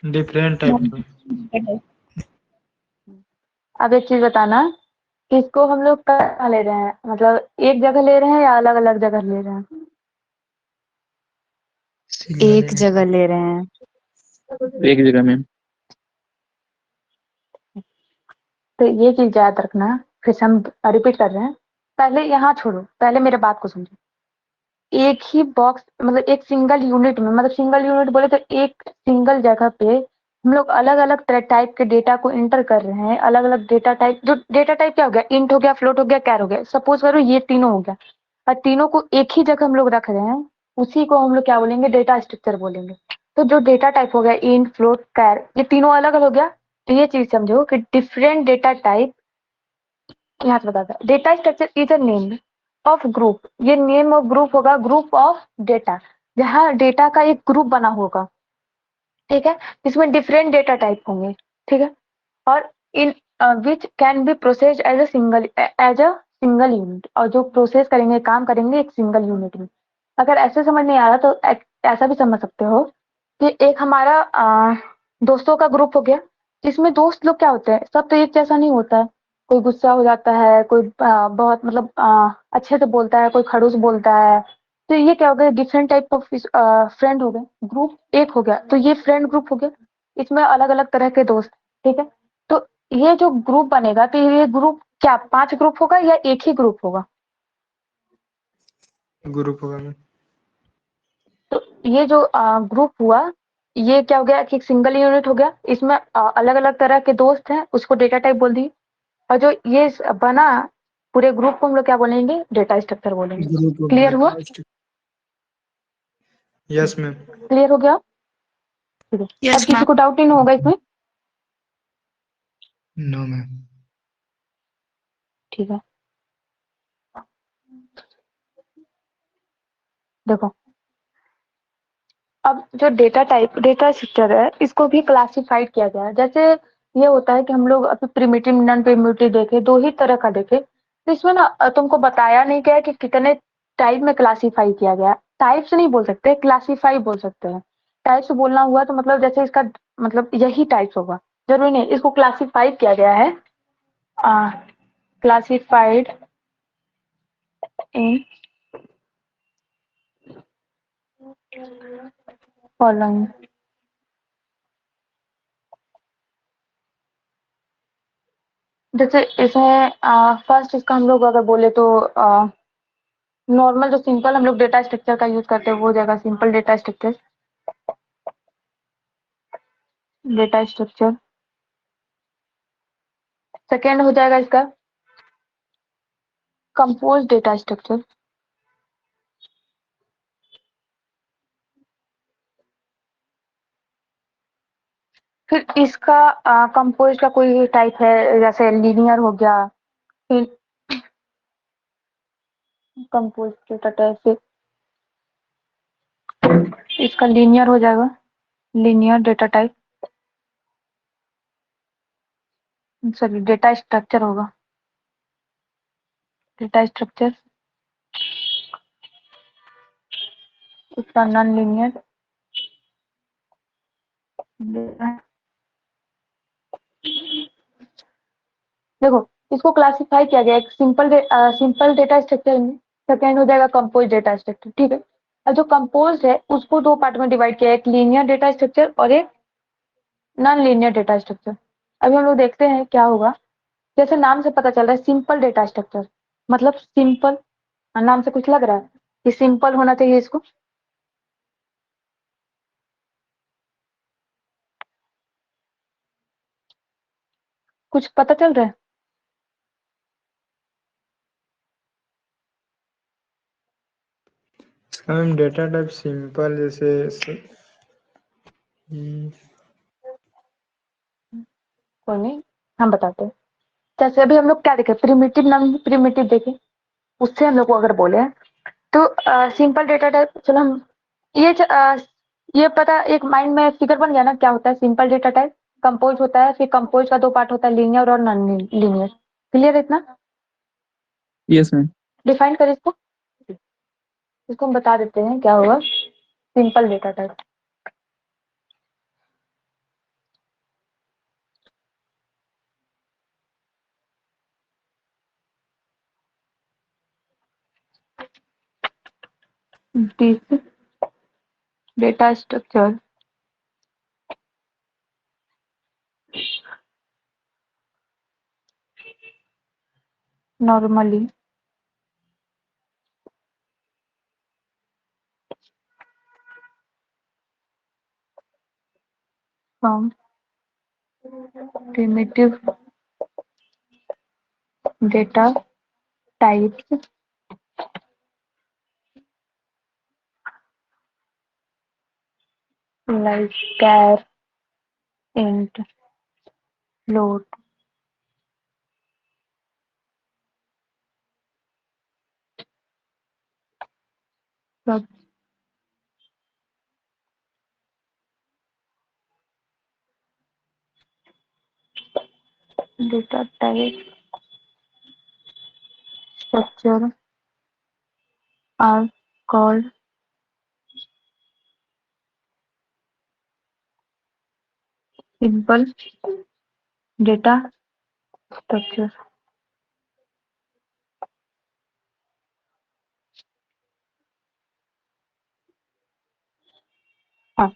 डिफरेंट टाइप का। अब एक चीज बताना कि इसको हम लोग कहाँ ले रहे हैं, मतलब एक जगह ले रहे हैं या अलग अलग जगह ले रहे हैं? एक जगह ले रहे हैं। एक जगह मैम। तो ये चीज याद रखना। फिर से हम रिपीट कर रहे हैं। पहले यहाँ छोड़ो, पहले मेरे बात को समझो। एक ही बॉक्स मतलब एक सिंगल यूनिट में, मतलब सिंगल यूनिट बोले तो एक सिंगल जगह पे हम लोग अलग अलग टाइप के डेटा को इंटर कर रहे हैं। अलग अलग डेटा टाइप, जो डेटा टाइप क्या हो गया, इंट हो गया, फ्लोट हो गया, कैर हो गया। सपोज करो ये तीनों हो गया और तीनों को एक ही जगह हम लोग रख रहे हैं, उसी को हम लोग क्या बोलेंगे, डेटा स्ट्रक्चर बोलेंगे। तो जो डेटा टाइप हो गया इंट, फ्लोट, कैर, ये तीनों अलग अलग हो गया। तो ये चीज समझो कि डिफरेंट डेटा टाइप यहाँ से बताता है। Data structure is a name of group. ये नेम ऑफ ग्रुप होगा, ग्रुप ऑफ डेटा, जहाँ डेटा का एक ग्रुप बना होगा। ठीक है, इसमें डिफरेंट डेटा टाइप होंगे। ठीक है, और in which can be process as a single unit, और जो प्रोसेस करेंगे, काम करेंगे एक सिंगल यूनिट में। अगर ऐसे समझ नहीं आ रहा तो ऐसा भी समझ सकते हो कि एक हमारा दोस्तों का ग्रुप हो गया। इसमें दोस्त लोग क्या होते हैं, सब तो एक जैसा नहीं होता है। कोई गुस्सा हो जाता है, कोई बहुत मतलब अच्छे से बोलता है, कोई खड़ूस बोलता है। तो ये क्या हो गया, डिफरेंट टाइप ऑफ फ्रेंड हो गए। ग्रुप एक हो गया तो ये फ्रेंड ग्रुप हो गया, इसमें अलग अलग तरह के दोस्त। ठीक है, तो ये जो ग्रुप बनेगा, तो ये ग्रुप क्या 5 ग्रुप होगा या एक ही ग्रुप होगा? ग्रुप होगा मैम। तो ये जो ग्रुप हुआ, ये क्या हो गया कि एक सिंगल यूनिट हो गया। इसमें अलग अलग तरह के दोस्त हैं, उसको डेटा टाइप बोल दी। और जो ये बना पूरे ग्रुप को हम लोग क्या बोलेंगे, डेटा स्ट्रक्चर बोलेंगे। ग्रुप ऑफ क्लियर हुआ? Data structure. Yes ma'am. Clear हो गया? ठीक है, अब यस किसी मैम। को डाउट नहीं होगा इसमें? No ma'am. ठीक है, देखो अब जो डेटा टाइप, डेटा स्ट्रक्चर है, इसको भी क्लासिफाइड किया गया है। जैसे ये होता है कि हम लोग अभी प्रिमिटिव नॉन प्रिमिटिव देखे, दो ही तरह का देखे। तो इसमें ना तुमको बताया नहीं गया कि कितने टाइप में क्लासिफाई किया गया। टाइप्स नहीं बोल सकते, क्लासिफाई बोल सकते हैं। टाइप्स बोलना हुआ तो मतलब जैसे इसका मतलब यही टाइप्स होगा, जरूरी नहीं। इसको क्लासिफाई किया गया है, क्लासिफाइड इन फॉलोइंग। जैसे इसमें फर्स्ट इसका हम लोग अगर बोले तो नॉर्मल जो सिंपल हम लोग डेटा स्ट्रक्चर का यूज करते हैं वो हो जाएगा simple data structure. Data structure second हो जाएगा इसका कंपोज डेटा स्ट्रक्चर। फिर इसका कंपोज का कोई टाइप है, जैसे लीनियर हो गया। फिर कंपोज डेटा टाइप, फिर इसका लीनियर हो जाएगा, linear data type. Sorry, data structure होगा, डेटा स्ट्रक्चर। इसका नॉन लीनियर। देखो इसको क्लासिफाई किया गया एक सिंपल डेटा स्ट्रक्चर में। सेकेंड हो जाएगा कंपोज डेटा स्ट्रक्चर। ठीक है, और जो कंपोज है उसको दो पार्ट में डिवाइड किया है, एक लीनियर डेटा स्ट्रक्चर और एक नॉन लीनियर डेटा स्ट्रक्चर। अभी हम लोग देखते हैं क्या होगा। जैसे नाम से पता चल रहा है सिंपल डेटा स्ट्रक्चर, मतलब सिंपल, नाम से कुछ लग रहा है कि सिंपल होना चाहिए इसको। कुछ पता चल रहा है? इसका मैम डेटा टाइप सिंपल जैसे कोई नहीं, हम बताते हैं। जैसे अभी हम लोग क्या देखे, प्रिमिटिव नॉन प्रिमिटिव देखे, उससे हम लोग को अगर बोले तो सिंपल डेटा टाइप, चलो हम ये ये पता, एक माइंड में फिगर बन गया ना क्या होता है सिंपल डेटा टाइप। कंपोज होता है, फिर कंपोज का दो पार्ट होता है, लीनियर और नॉन लीनियर। क्लियर है इतना? Yes ma'am. डिफाइन कर इसको। इसको हम बता देते हैं क्या होगा simple data type. This data structure normally from primitive data types like char, int, float, sub data type structure are called simple data structure. हाँ,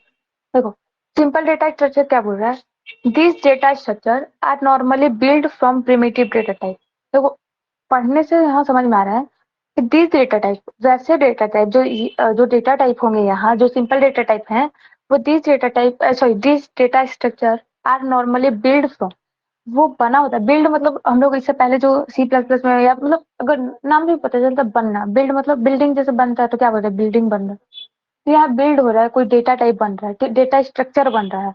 देखो सिंपल डेटा स्ट्रक्चर क्या बोल रहा है, this data structure are normally build from primitive data type. देखो पढ़ने से यहाँ समझ में आ रहा है कि दिस डेटा टाइप, वैसे डेटा टाइप जो डेटा टाइप होंगे यहाँ जो सिंपल डेटा टाइप हैं वो this data type sorry this data structure are normally build from, वो बना होता है। बिल्ड मतलब हम लोग इससे पहले जो C++ में या मतलब अगर नाम भी पता चलता बनना, बिल्ड मतलब बिल्डिंग जैसे बनता है तो क्या बोलते हैं बिल्डिंग बन रहा है, तो यहाँ बिल्ड हो रहा है, कोई डेटा टाइप बन रहा है, डेटा स्ट्रक्चर बन रहा है।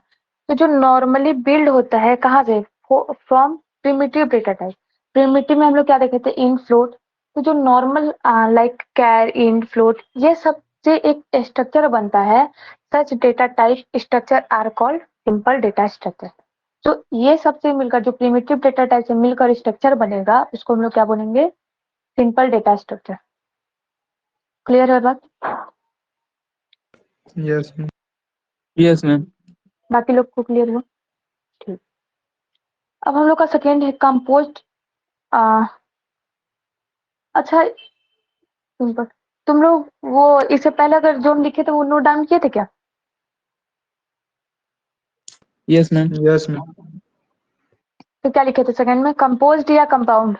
तो जो नॉर्मली बिल्ड होता है कहाँ से, from primitive data type. Primitive में हम लोग क्या देखे थे, इन फ्लोट। तो जो normal like char int float ये सब से एक स्ट्रक्चर बनता है, such data type structure are called simple data structure. तो ये सबसे मिलकर जो प्रिमिटिव डेटा टाइप से मिलकर स्ट्रक्चर बनेगा उसको हम लोग क्या बोलेंगे, सिंपल डेटा स्ट्रक्चर। क्लियर है बात? Yes ma'am. Yes, ma'am. बाकी लोग को क्लियर हुआ? ठीक। अब हम लोग का सेकेंड है कंपोस्ट। अच्छा तुम लोग वो इससे पहले अगर जो हम लिखे थे वो नोट डाउन किए थे क्या? Yes, ma'am. Yes ma'am. तो क्या लिखे थे सेकंड में, कंपोस्ट या compound?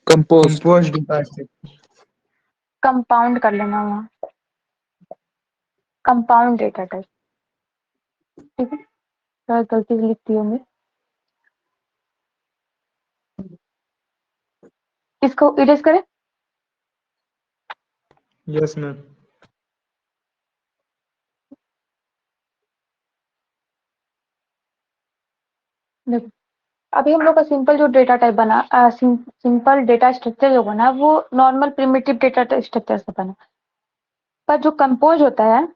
Compost. Compost data structure. Compound कर लेना वहाँ, कंपाउंड डेटा टाइप। ठीक है, तो गलती से लिखती होंगे, इसको इरेज करें। Yes ma'am. देखो अभी हम लोग का सिंपल जो डेटा टाइप बना, सिंपल डेटा स्ट्रक्चर जो बना वो नॉर्मल प्रिमिटिव डेटा स्ट्रक्चर से बना, पर जो कंपोज होता है,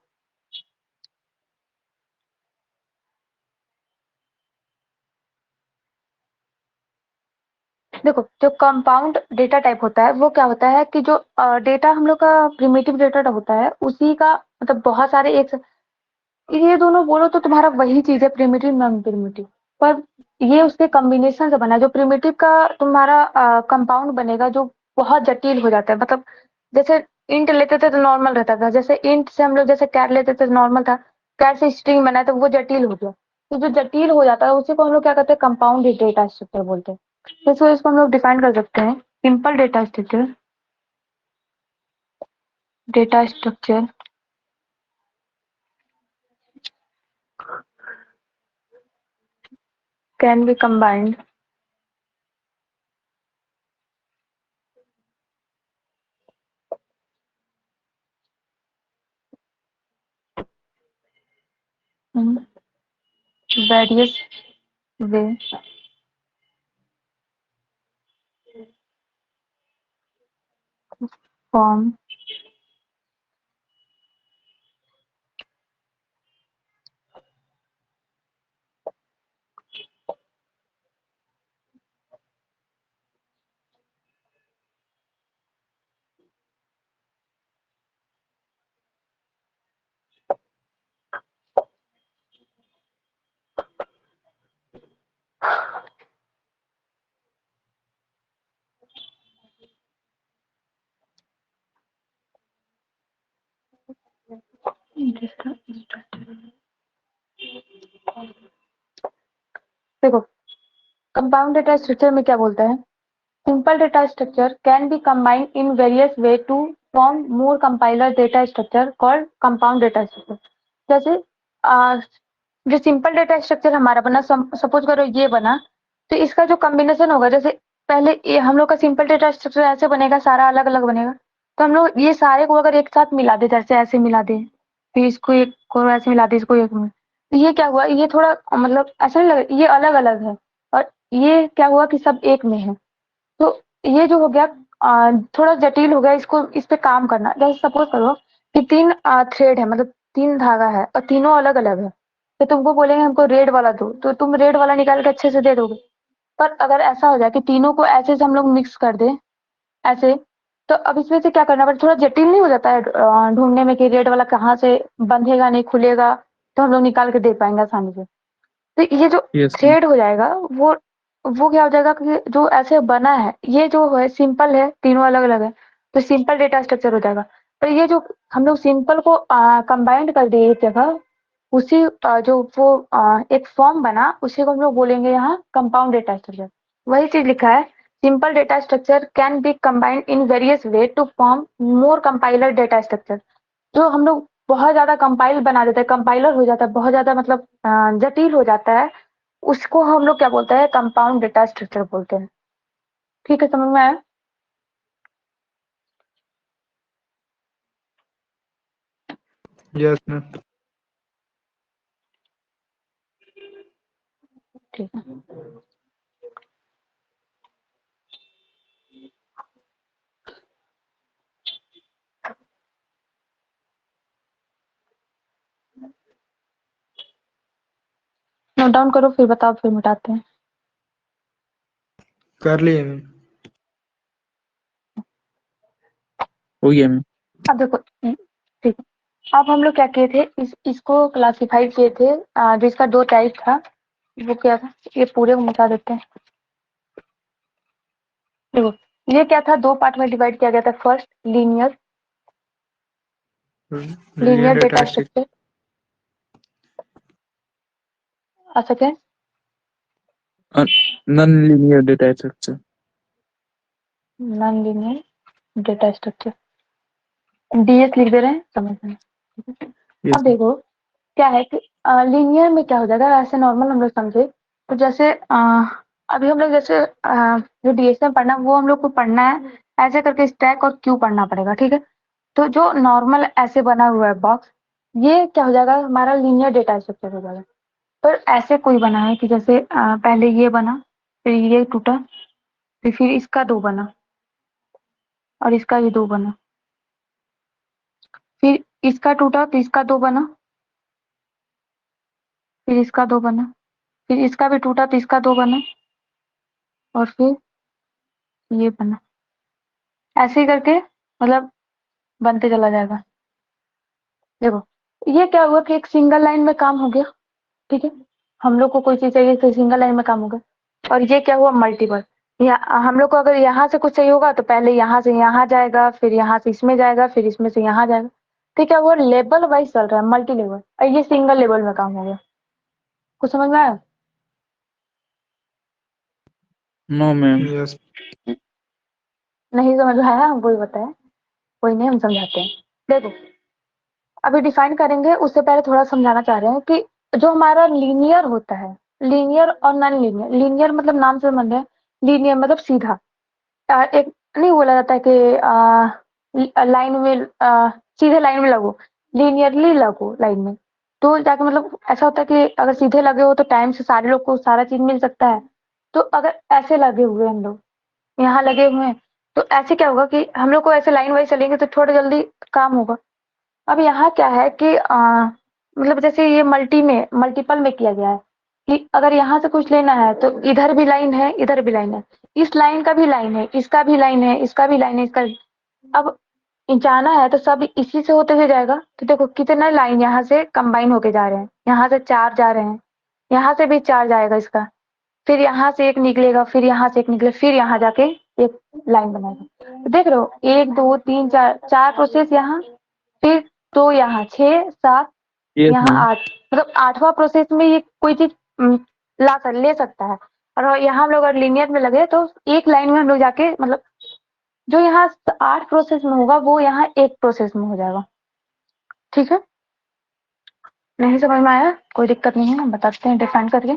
देखो जो कंपाउंड डेटा टाइप होता है वो क्या होता है कि जो डेटा हम लोग का प्रिमिटिव डेटा होता है उसी का मतलब बहुत सारे एक, ये दोनों बोलो तो तुम्हारा वही चीज है, प्रिमिटिव नॉन प्रिमिटिव, पर ये उसके कॉम्बिनेशन से बना है। जो प्रिमिटिव का तुम्हारा कंपाउंड बनेगा जो बहुत जटिल हो जाता है, मतलब जैसे इंट लेते थे तो नॉर्मल रहता था, जैसे इंट से हम लोग जैसे कैर लेते थे तो नॉर्मल था, कैर से स्ट्रिंग बना तो वो जटिल हो गया। तो जो जटिल हो जाता है उसी को हम लोग क्या कहते हैं, कंपाउंड डेटा स्ट्रक्चर बोलते हैं। जैसे इसको हम लोग डिफाइन कर सकते हैं, simple data structure can be combined in various way form compound data structure में क्या बोलता है? Simple data structure can be combined in various way to form more compiler data structure called compound data structure. जैसे जो simple data structure हमारा बना, suppose करो ये बना, तो इसका जो कॉम्बिनेशन होगा, जैसे पहले ये हम लोग का सिंपल डेटा स्ट्रक्चर ऐसे बनेगा, सारा अलग अलग बनेगा, तो हम लोग ये सारे को अगर एक साथ मिला दे, जैसे ऐसे मिला दे, फिर इसको एक को ऐसे मिला दे, इसको एक में, तो ये क्या हुआ, ये थोड़ा मतलब ऐसा नहीं लगा, ये अलग अलग है, और ये क्या हुआ कि सब एक में है। तो ये जो हो गया थोड़ा जटिल हो गया, इसको इस पे काम करना। जैसे सपोज करो कि 3 थ्रेड है, मतलब 3 धागा है और तीनों अलग अलग है, तो तुमको बोलेंगे हमको रेड वाला दो, तो तुम रेड वाला निकाल के अच्छे से दे दोगे। पर अगर ऐसा हो जाए कि तीनों को ऐसे से हम लोग मिक्स कर दें ऐसे, तो अब इसमें से क्या करना पड़ेगा, थोड़ा जटिल नहीं हो जाता है ढूंढने में कि रेड वाला कहाँ से बंधेगा, नहीं खुलेगा, तो हम लोग निकाल के दे पाएंगे आसानी से। तो ये जो Yes, ma'am. थ्रेड हो जाएगा, वो क्या हो जाएगा कि जो ऐसे बना है, ये जो है सिंपल है, तीनों अलग अलग है, तो सिंपल डेटा स्ट्रक्चर हो जाएगा। पर ये जो हम लोग सिंपल को कंबाइंड कर दिए एक जगह, उसी जो वो एक फॉर्म बना, उसी को हम लोग बोलेंगे यहाँ कंपाउंड डेटा स्ट्रक्चर। वही चीज लिखा है, simple data structure can be combined in various way to form more compiler data structure. जो हम लोग बहुत ज्यादा कंपाइल बना देते हैं, कंपाइलर हो जाता है, बहुत ज्यादा मतलब जटिल हो जाता है, उसको हम लोग क्या बोलते हैं, कंपाउंड डेटा स्ट्रक्चर बोलते हैं। ठीक है, समझ में आया? Yes ma'am. ठीक है, नोट डाउन करो, फिर बताओ, फिर मिटाते हैं। कर लिए मैम। हो गया मैम। अब देखो, ठीक है, अब हम लोग क्या किए थे, इसको क्लासिफाई किए थे, जो इसका 2 टाइप था, वो क्या था, ये पूरे को मिटा देते हैं। देखो, ये क्या था, 2 पार्ट में डिवाइड किया गया था। First linear linear data data structure, और second Non-linear data structure. Non linear data structure, DS लिख दे रहे हैं, समझ में। Yes, अब देखो क्या है कि लीनियर में क्या हो जाएगा, ऐसे नॉर्मल हम लोग समझे, तो जैसे अभी हम लोग जैसे जो डीएस में पढ़ना, वो हम लोग को पढ़ना है ऐसे करके, स्टैक और क्यू पढ़ना पड़ेगा, ठीक है। तो जो नॉर्मल ऐसे बना हुआ है बॉक्स, ये क्या हो जाएगा, हमारा लीनियर डेटा स्ट्रक्चर हो जाएगा। पर ऐसे कोई बना है कि जैसे पहले ये बना, फिर ये टूटा, फिर इसका 2 बना, और इसका भी 2 बना, फिर इसका टूटा तो इसका 2 बना, फिर इसका 2 बना, फिर इसका भी टूटा तो इसका 2 बना, और फिर ये बना। ऐसे ही करके मतलब बनते चला जाएगा। देखो, ये क्या हुआ कि एक सिंगल लाइन में काम हो गया, ठीक है। हम लोग को कोई चीज चाहिए तो सिंगल लाइन में काम होगा। और ये क्या हुआ, मल्टीपल। या हम लोग को अगर यहाँ से कुछ चाहिए होगा, तो पहले यहाँ से यहाँ जाएगा, फिर यहाँ से इसमें जाएगा, फिर इसमें से यहाँ जाएगा। ठीक है, वो लेवल वाइज चल रहा है, मल्टी लेवल, और ये सिंगल लेवल में काम हो गया। कुछ समझ में आया? no ma'am. यस। नहीं समझ में आया, हमको ही बताया, कोई नहीं, हम समझाते हैं। देखो, अभी डिफाइन करेंगे, उससे पहले थोड़ा समझाना चाह रहे हैं कि जो हमारा लीनियर होता है, लीनियर और नॉन लीनियर। लीनियर मतलब नाम से समझ रहे हैं, लीनियर मतलब सीधा। एक नहीं बोला जाता है कि लाइन में सीधे लाइन में लगो, लीनियरली लगो लाइन में, तो जाके मतलब ऐसा होता है कि अगर सीधे लगे हो तो टाइम से सारे लोग को सारा चीज मिल सकता है। तो अगर ऐसे लगे हुए हम लोग यहाँ लगे हुए हैं, तो ऐसे क्या होगा कि हम लोग को ऐसे लाइन वाइज चलेंगे तो थोड़ा जल्दी काम होगा। अब यहाँ क्या है कि मतलब जैसे ये मल्टीपल में किया गया है कि अगर यहाँ से कुछ लेना है तो इधर भी लाइन है, इधर भी लाइन है, इस लाइन का भी लाइन है, इसका भी लाइन है, इसका भी लाइन है, इसका अब जाना है तो सब इसी से होते हुए जाएगा। तो देखो कितने लाइन यहाँ से कंबाइन होके जा रहे हैं, यहाँ से 4 जा रहे हैं, यहाँ से भी 4 जाएगा इसका, फिर यहाँ से एक निकलेगा, फिर यहाँ से एक निकलेगा, फिर यहाँ जाके एक लाइन बनाएगा। तो देख रहे हो, 1 2 3 4 4 प्रोसेस यहाँ, फिर 2 यहाँ, 6 7, Yes यहाँ ma'am. 8, मतलब 8वां प्रोसेस में ये कोई चीज ले सकता है। और यहाँ हम लोग अगर लीनियर में लगे तो एक लाइन में हम लोग जाके मतलब जो यहाँ 8 प्रोसेस में होगा वो यहाँ एक प्रोसेस में हो जाएगा। ठीक है, नहीं समझ में आया कोई दिक्कत नहीं है, हम बताते हैं डिफाइन करके।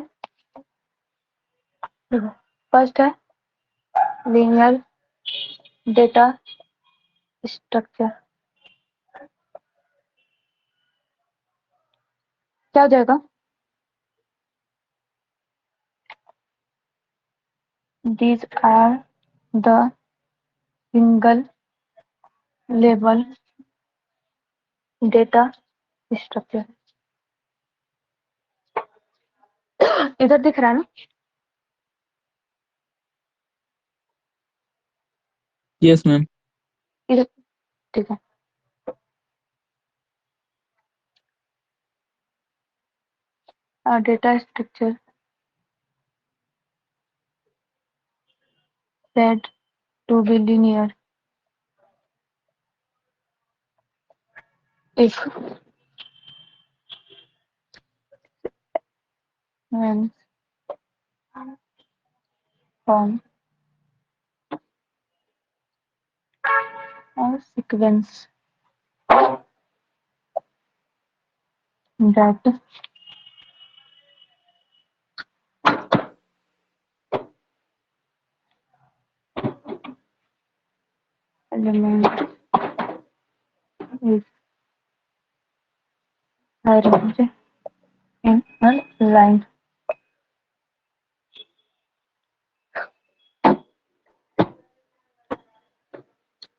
देखो फर्स्ट है लीनियर डेटा स्ट्रक्चर। क्या हो जाएगा? These are the single level data structure। इधर दिख रहा है ना? Yes, ma'am. इधर ठीक है। Data structure said to be linear if when form or sequence that element is arranged in a line।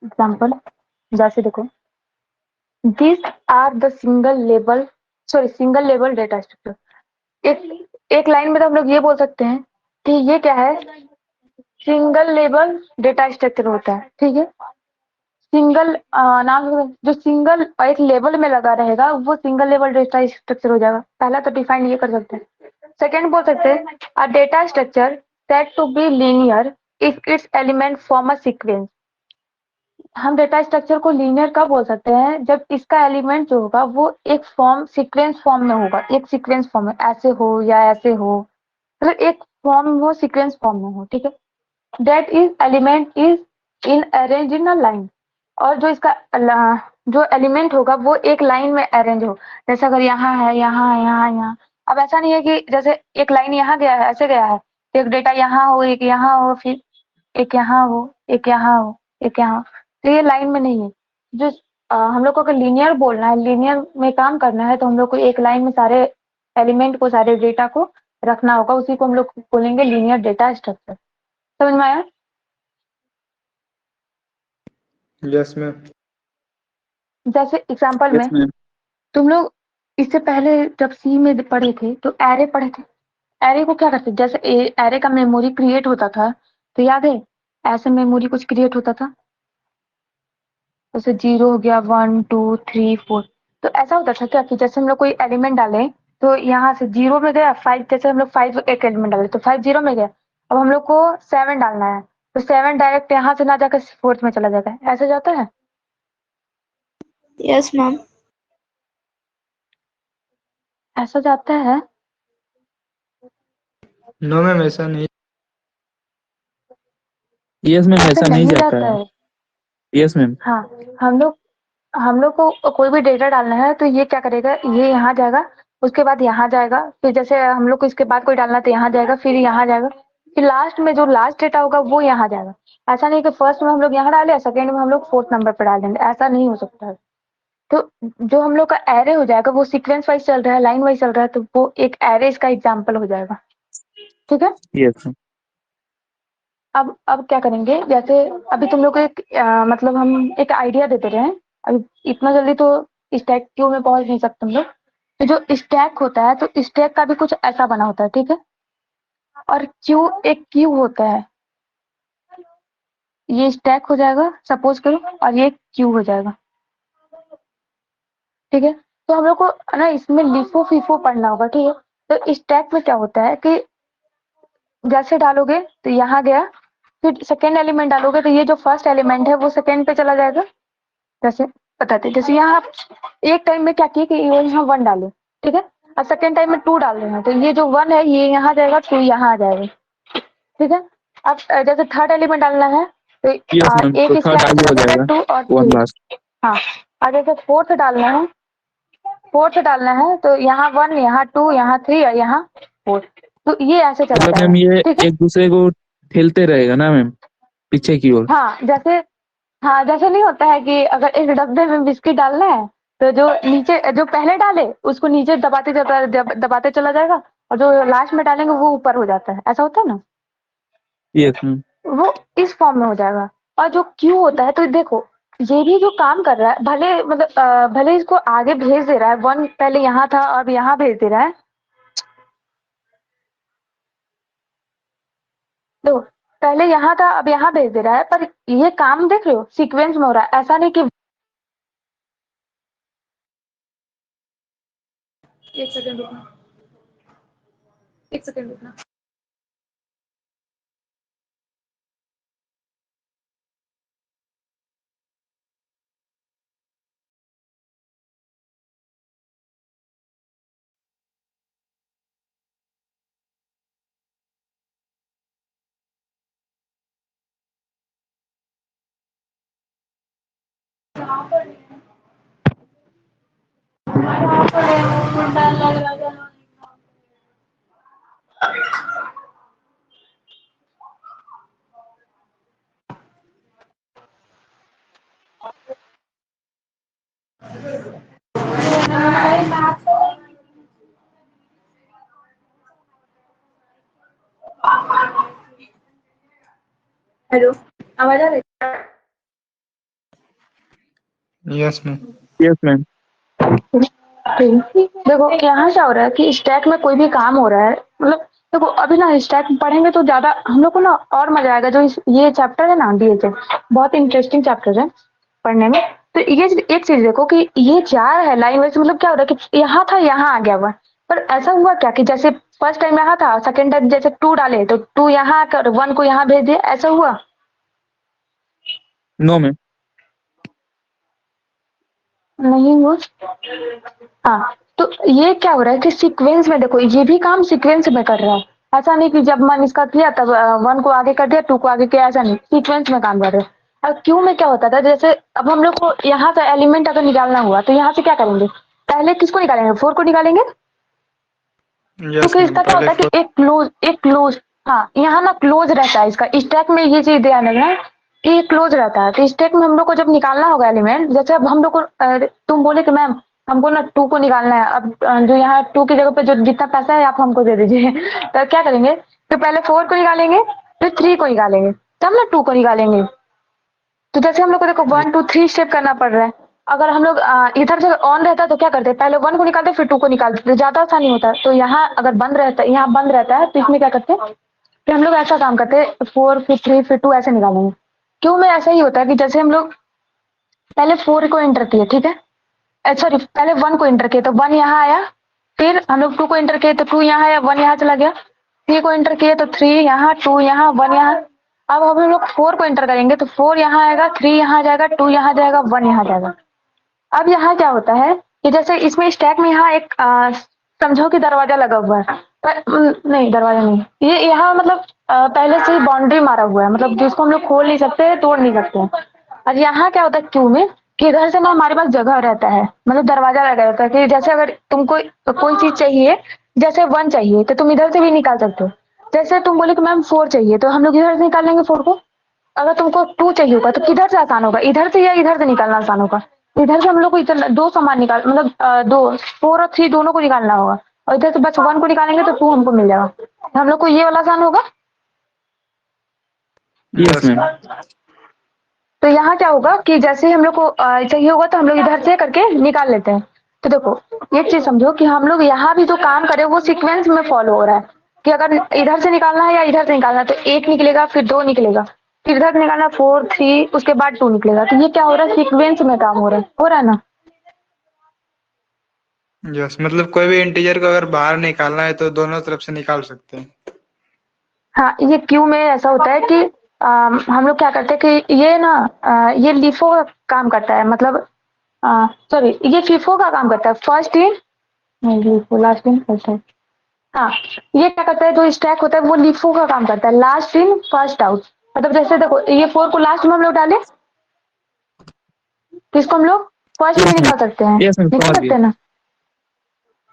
Example जैसे देखो, these are the single level data structure। एक लाइन में तो हम लोग ये बोल सकते हैं कि ये क्या है, सिंगल लेवल डेटा स्ट्रक्चर होता है। ठीक है, सिंगल नाम जो सिंगल एक लेवल में लगा रहेगा वो सिंगल लेवल डेटा स्ट्रक्चर हो जाएगा। पहला तो डिफाइन ये कर सकते हैं। सेकेंड बोल सकते हैं a data structure set to be linear if its element form a sequence. हम डेटा स्ट्रक्चर को लीनियर कब बोल सकते हैं, जब इसका एलिमेंट जो होगा वो एक फॉर्म सीक्वेंस फॉर्म में होगा। एक सीक्वेंस फॉर्म में ऐसे हो या ऐसे हो, मतलब एक फॉर्म हो सीक्वेंस फॉर्म में हो। ठीक है, that is element is in arrange in a line. और जो इसका जो एलिमेंट होगा वो एक लाइन में अरेंज हो। जैसे अगर यहाँ है, यहाँ है, यहाँ यहाँ। अब ऐसा नहीं है कि जैसे एक लाइन यहाँ गया है, ऐसे गया है, एक डेटा यहाँ हो, एक यहाँ हो, फिर एक यहाँ हो, एक यहाँ हो, एक यहाँ हो, तो ये लाइन में नहीं है। जो हम लोग को अगर लीनियर बोलना है, लीनियर में काम करना है, तो हम लोग को एक लाइन में सारे एलिमेंट को, सारे डेटा को रखना होगा। उसी को हम लोग बोलेंगे लीनियर डेटा स्ट्रक्चर। समझ में आया? Yes ma'am. जैसे एग्जाम्पल Yes, में ma'am. तुम लोग इससे पहले जब सी में पढ़े थे तो एरे पढ़े थे। एरे को क्या करते थे, जैसे एरे का मेमोरी क्रिएट होता था, तो याद है ऐसे मेमोरी कुछ क्रिएट होता था, जैसे 0 हो गया, 1 2 3 4। तो ऐसा होता था क्या कि जैसे हम लोग कोई एलिमेंट डाले तो यहाँ से 0 में गया 5, जैसे हम लोग 5 एक एलिमेंट डाले तो 5 0 में गया। अब हम लोग को 7 डालना है तो 7 डायरेक्ट यहाँ से ना जाकर 4th में चला जाता है। ऐसे जाता है? Yes ma'am. ऐसा जाता है? नो मैम ऐसा नहीं। Yes, ma'am. ऐसा ऐसा नहीं नहीं जाता जाता है। है। Yes, ma'am. हाँ, हम लोग को कोई भी डेटा डालना है तो ये क्या करेगा, ये यहाँ जाएगा, उसके बाद यहाँ जाएगा, फिर जैसे हम लोग को इसके बाद कोई डालना है तो यहाँ जाएगा, फिर यहाँ जाएगा, फिर लास्ट में जो लास्ट डेटा होगा वो यहाँ जाएगा। ऐसा नहीं कि फर्स्ट में हम लोग यहाँ डाले, सेकेंड में हम लोग 4th नंबर पर डाल देंगे, ऐसा नहीं हो सकता है। तो जो हम लोग का एरे हो जाएगा वो सीक्वेंस वाइज चल रहा है, लाइन वाइज चल रहा है, तो वो एक एरे इसका एग्जाम्पल हो जाएगा। ठीक है, Yes, ma'am. अब क्या करेंगे, जैसे अभी तुम लोग को एक मतलब हम एक आइडिया देते रहे हैं। अभी इतना जल्दी तो स्टैक क्यू में पहुंच नहीं सकते हम लोग। तो जो स्टैक होता है तो स्टैक का भी कुछ ऐसा बना होता है। ठीक है, और क्यू एक क्यू होता है, ये स्टैक हो जाएगा सपोज करो, और ये क्यू हो जाएगा। ठीक है, तो हम लोग को ना इसमें लिफो फीफो पढ़ना होगा। ठीक है, तो स्टैक में क्या होता है कि जैसे डालोगे तो यहाँ गया, फिर सेकेंड एलिमेंट डालोगे तो ये जो फर्स्ट एलिमेंट है वो सेकेंड पे चला जाएगा। जैसे बताते हैं, जैसे यहाँ आप एक टाइम में क्या किए कि ये यहाँ 1 डाले, ठीक है, और सेकेंड टाइम में 2 डाल रहे हैं, तो ये जो 1 है ये यहाँ जाएगा, 2 यहाँ आ जाएगा। ठीक है। अब जैसे थर्ड एलिमेंट डालना है तो यस मैम, एक तो इसके थर्ड आगे आगे हो चला जाएगा जाएगा, 2 और वन 3। लास्ट। हाँ, और जैसे फोर्थ डालना है तो यहाँ 1, यहाँ 2, यहाँ 3 और यहाँ 4। तो ये ऐसे चला मतलब मैम जाएगा, ये ठीक है। एक दूसरे को ठेलते रहेगा ना मैम, पीछे की ओर। हाँ, जैसे नहीं होता है कि अगर एक डब्बे में बिस्किट डालना है तो जो नीचे जो पहले डाले उसको नीचे दबाते चला जाएगा, और जो लास्ट में डालेंगे वो ऊपर हो जाता है, ऐसा होता है ना। Yes ma'am. वो इस फॉर्म में हो जाएगा। और जो क्यू होता है तो देखो, ये भी जो काम कर रहा है, भले मतलब भले इसको आगे भेज दे रहा है, 1 पहले यहाँ था अब यहाँ भेज दे रहा है, तो पहले यहाँ था अब यहाँ भेज दे रहा है, पर ये काम देख रहे हो सीक्वेंस में हो रहा है, ऐसा नहीं कि एक सेकंड रुकना, एक सेकंड रुकना। हेलो, आवाज आ रही है? Yes ma'am. Yes ma'am. देखो यहाँ क्या हो रहा है कि स्टैक में कोई भी काम हो रहा है, मतलब देखो अभी ना स्टैक पढ़ेंगे तो ज्यादा हम लोग को ना और मजा आएगा। जो ये चैप्टर है ना डीएचए, बहुत इंटरेस्टिंग चैप्टर है पढ़ने में। तो ये एक चीज देखो कि ये 4 है लाइन वाइज, मतलब क्या हो रहा है कि यहाँ था यहाँ आ गया हुआ, पर ऐसा हुआ क्या कि जैसे फर्स्ट टाइम यहाँ था, सेकेंड टाइम जैसे 2 डाले तो 2 यहाँ आकर 1 को यहाँ भेज दिया, ऐसा हुआ? No ma'am. नहीं हुआ। हाँ, तो ये क्या हो रहा है कि सीक्वेंस में देखो, ये भी काम सीक्वेंस में कर रहा है। ऐसा नहीं कि जब मन इसका किया तब 1 को आगे कर दिया 2 को आगे किया, ऐसा नहीं, सीक्वेंस में काम कर रहे हैं। अब क्यू में क्या होता था, जैसे अब हम लोग को यहाँ से एलिमेंट अगर निकालना हुआ तो यहाँ से क्या करेंगे, पहले किसको निकालेंगे, 4 को निकालेंगे। यस क्योंकि मैम, इसका क्या पहले होता है कि एक क्लोज, हाँ यहाँ ना क्लोज रहता है इसका, स्टैक में ये चीज ध्यान रखना कि ये क्लोज रहता है। तो स्टैक में हम लोग को जब निकालना होगा एलिमेंट, जैसे अब हम लोग को तुम बोले कि मैम हमको ना 2 को निकालना है, अब जो यहाँ 2 की जगह पे जो जितना पैसा है आप हमको दे दीजिए तो क्या करेंगे, तो पहले 4 को निकालेंगे फिर 3 को निकालेंगे तब ना 2 को निकालेंगे। तो जैसे हम लोग को देखो 1 2 3 स्टेप करना पड़ रहा है। अगर हम लोग इधर से ऑन रहता तो क्या करते, पहले 1 को निकालते फिर 2 को निकालते, तो ज्यादा आसानी होता। तो यहाँ अगर बंद रहता है, यहाँ बंद रहता है तो इसमें क्या करते, फिर हम लोग ऐसा काम करते 4 फिर 3 फिर 2 ऐसे निकालेंगे। क्यों में ऐसा ही होता है कि जैसे हम लोग पहले 4 को एंटर किए, ठीक है, सॉरी पहले 1 को एंटर किए तो 1 यहाँ आया, फिर हम लोग 2 को एंटर किए तो 2 यहाँ आया, 1 यहाँ चला गया, 3 को एंटर किए तो 3 यहाँ, 2 यहाँ, 1 यहाँ। अब हम लोग 4 को एंटर करेंगे तो 4 यहाँ आएगा, 3 यहाँ जाएगा, 2 यहाँ जाएगा, 1 यहाँ जाएगा। अब यहाँ क्या होता है कि जैसे इसमें स्टैक में यहाँ एक समझो कि दरवाजा लगा हुआ है, पर नहीं दरवाजा नहीं, ये यहाँ मतलब पहले से ही बाउंड्री मारा हुआ है, मतलब जिसको हम लोग खोल नहीं सकते तोड़ नहीं सकते हैं। और यहाँ क्या होता है क्यू में कि इधर से ना हमारे पास जगह रहता है, मतलब दरवाजा लगा रहता है कि जैसे अगर तुमको कोई चीज चाहिए, जैसे 1 चाहिए तो तुम इधर से भी निकाल सकते हो। जैसे तुम बोले कि मैम 4 चाहिए तो हम लोग इधर से निकाल लेंगे 4 को। अगर तुमको 2 चाहिए होगा तो किधर से आसान होगा, इधर से या इधर से निकालना आसान होगा। इधर से हम लोग को इधर 2 सामान निकाल, मतलब 2 4 और 3 दोनों को निकालना होगा, और इधर से बस 1 को निकालेंगे तो 2 हमको मिल जाएगा। तो हम लोग को ये वाला आसान होगा। Yes ma'am. तो यहाँ क्या होगा कि जैसे ही हम लोग को चाहिए होगा तो हम लोग इधर से करके निकाल लेते हैं। तो देखो एक चीज समझो कि हम लोग यहाँ भी जो काम करें वो सीक्वेंस में फॉलो हो रहा है, कि अगर इधर से निकालना है या इधर से निकालना है तो 1 निकलेगा फिर 2 निकलेगा, फिर इधर से निकालना 4 3 उसके बाद 2 निकलेगा। तो ये क्या हो रहा है, सीक्वेंस में काम हो रहा है ना। यस, मतलब कोई भी इंटीजर को अगर बाहर निकालना है तो दोनों तरफ से निकाल सकते हैं। हाँ, ये क्यू में ऐसा होता है कि हम लोग क्या करते हैं कि ये ना ये लिफो का काम करता है, मतलब सॉरी ये फीफो का काम करता है, फर्स्ट इन नहीं लिफो लास्ट इन फर्स्ट है। हाँ, ये क्या करता है, जो स्टैक होता है वो लीफो का काम करता है, लास्ट इन फर्स्ट आउट। मतलब जैसे देखो ये 4 को लास्ट में हम लोग डालें तो इसको हम लोग फर्स्ट में यस मैम, निकाल सकते हैं, यस मैम, निकाल समझ सकते गए। हैं ना।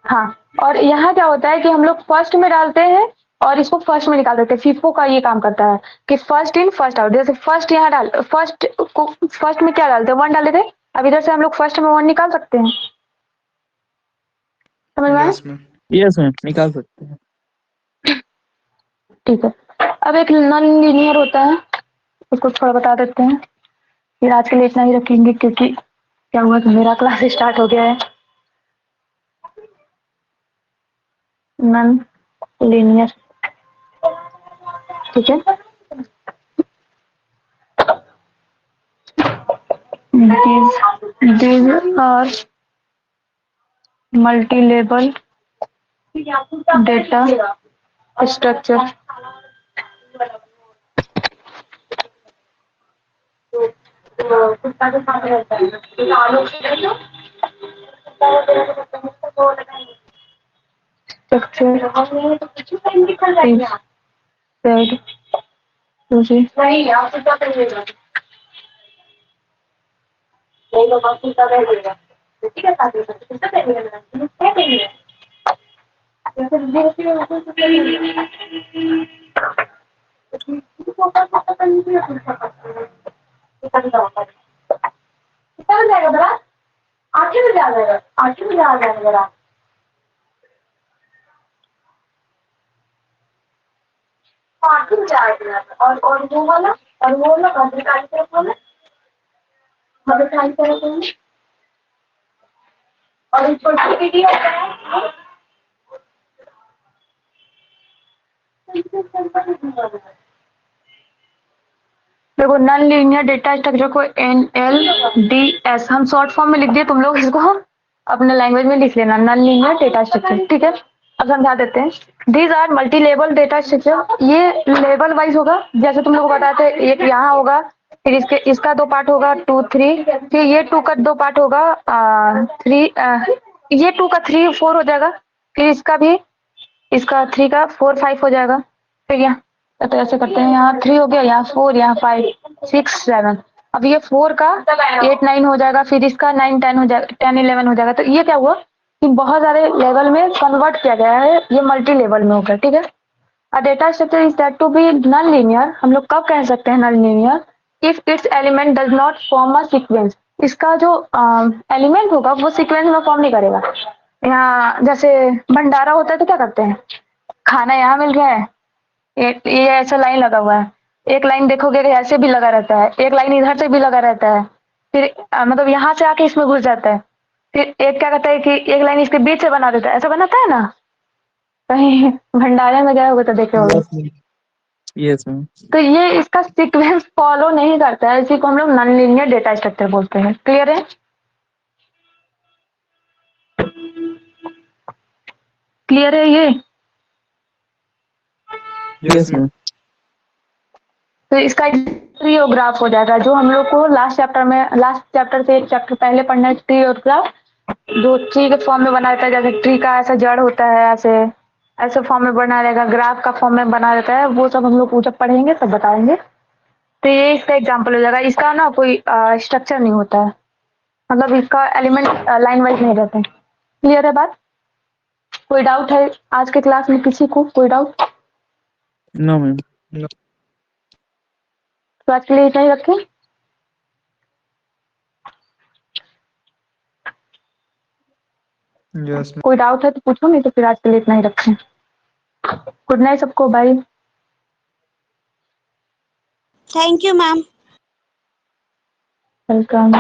हाँ, और यहाँ क्या होता है कि हम लोग फर्स्ट में डालते हैं और इसको फर्स्ट में निकाल देते हैं। फीफो का ये काम करता है कि फर्स्ट इन फर्स्ट आउट। जैसे फर्स्ट यहाँ डाल फर्स्ट को फर्स्ट में क्या डालते हैं, 1 डाले थे। अब इधर से हम लोग फर्स्ट में 1 निकाल सकते हैं। समझ में आया? Yes ma'am. यस मैम, निकाल सकते हैं। ठीक है। अब एक नॉन लीनियर होता है, उसको थोड़ा बता देते हैं। फिर आज के लिए इतना ही रखेंगे क्योंकि क्या हुआ कि मेरा क्लास स्टार्ट हो गया है। नॉन लीनियर, ठीक है। these are multi-level data structure. Structure is said to be देखो नॉन लीनियर डेटा स्ट्रक्चर को NLDS हम शॉर्ट फॉर्म में लिख दिए, तुम लोग इसको अपने लैंग्वेज में लिख लेना, नॉन लीनियर डेटा स्ट्रक्चर, ठीक है। अब समझा देते हैं। These are multi level data structure, ये लेवल वाइज होगा। जैसे तुम लोग बताते हैं, एक यहाँ होगा, फिर इसके इसका 2 पार्ट होगा 2 3, फिर ये 2 का 2 पार्ट होगा 3, ये 2 का 3 4 हो जाएगा, फिर इसका भी इसका 3 का 4 5 हो जाएगा। फिर यहाँ तो ऐसे करते हैं, यहाँ 3 हो गया, यहाँ 4, यहाँ 5 6 7। अब ये 4 का 8 9 हो जाएगा, फिर इसका 9 10 हो जाएगा, 10 11 हो जाएगा। तो ये क्या हुआ कि बहुत सारे लेवल में कन्वर्ट किया गया है, ये मल्टी लेवल में होगा, ठीक है। A data structure is that to be non linear. हम लोग कब कह सकते हैं non linear? If its element does not form a sequence. इसका जो एलिमेंट होगा वो सीक्वेंस में फॉर्म नहीं करेगा। यहाँ जैसे भंडारा होता है तो क्या करते हैं, खाना यहाँ मिल रहा है, ये ऐसा लाइन लगा हुआ है, एक लाइन देखोगे कि ऐसे भी लगा रहता है, एक लाइन इधर से भी लगा रहता है, फिर मतलब यहाँ से आके इसमें घुस जाता है, फिर एक क्या करता है कि एक लाइन इसके बीच से बना देता है, ऐसा बनाता है ना। कहीं भंडारे में गए होगे तो देखे होगे। यस मैम, यस मैम, तो ये इसका सीक्वेंस फॉलो नहीं करता है, इसी को हम लोग नॉन लीनियर डेटा स्ट्रक्चर बोलते हैं। क्लियर है? क्लियर है ये? Yes yes ma'am. मैम, तो इसका ट्री और ग्राफ हो जाएगा, जो हम लोग को लास्ट चैप्टर से एक चैप्टर पहले पढ़ना है। ट्री और ग्राफ जो ट्री के फॉर्म में बना रहता है, जैसे ट्री का ऐसा जड़ होता है, ऐसे ऐसे फॉर्म में बना रहेगा, ग्राफ का फॉर्म में बना रहता है, वो सब हम लोग जब पढ़ेंगे तब बताएंगे। तो ये इसका एग्जाम्पल हो जाएगा। इसका ना कोई स्ट्रक्चर नहीं होता है, मतलब इसका एलिमेंट लाइन वाइज नहीं रहते हैं। क्लियर है बात? कोई डाउट है आज के क्लास में किसी को? कोई डाउट? नो मैम, तो आज के लिए इतना ही रखें। Yes ma'am. कोई डाउट है तो पूछो, नहीं तो फिर आज के लिए इतना ही रखें। गुड नाइट सबको, bye. Thank you ma'am. Welcome.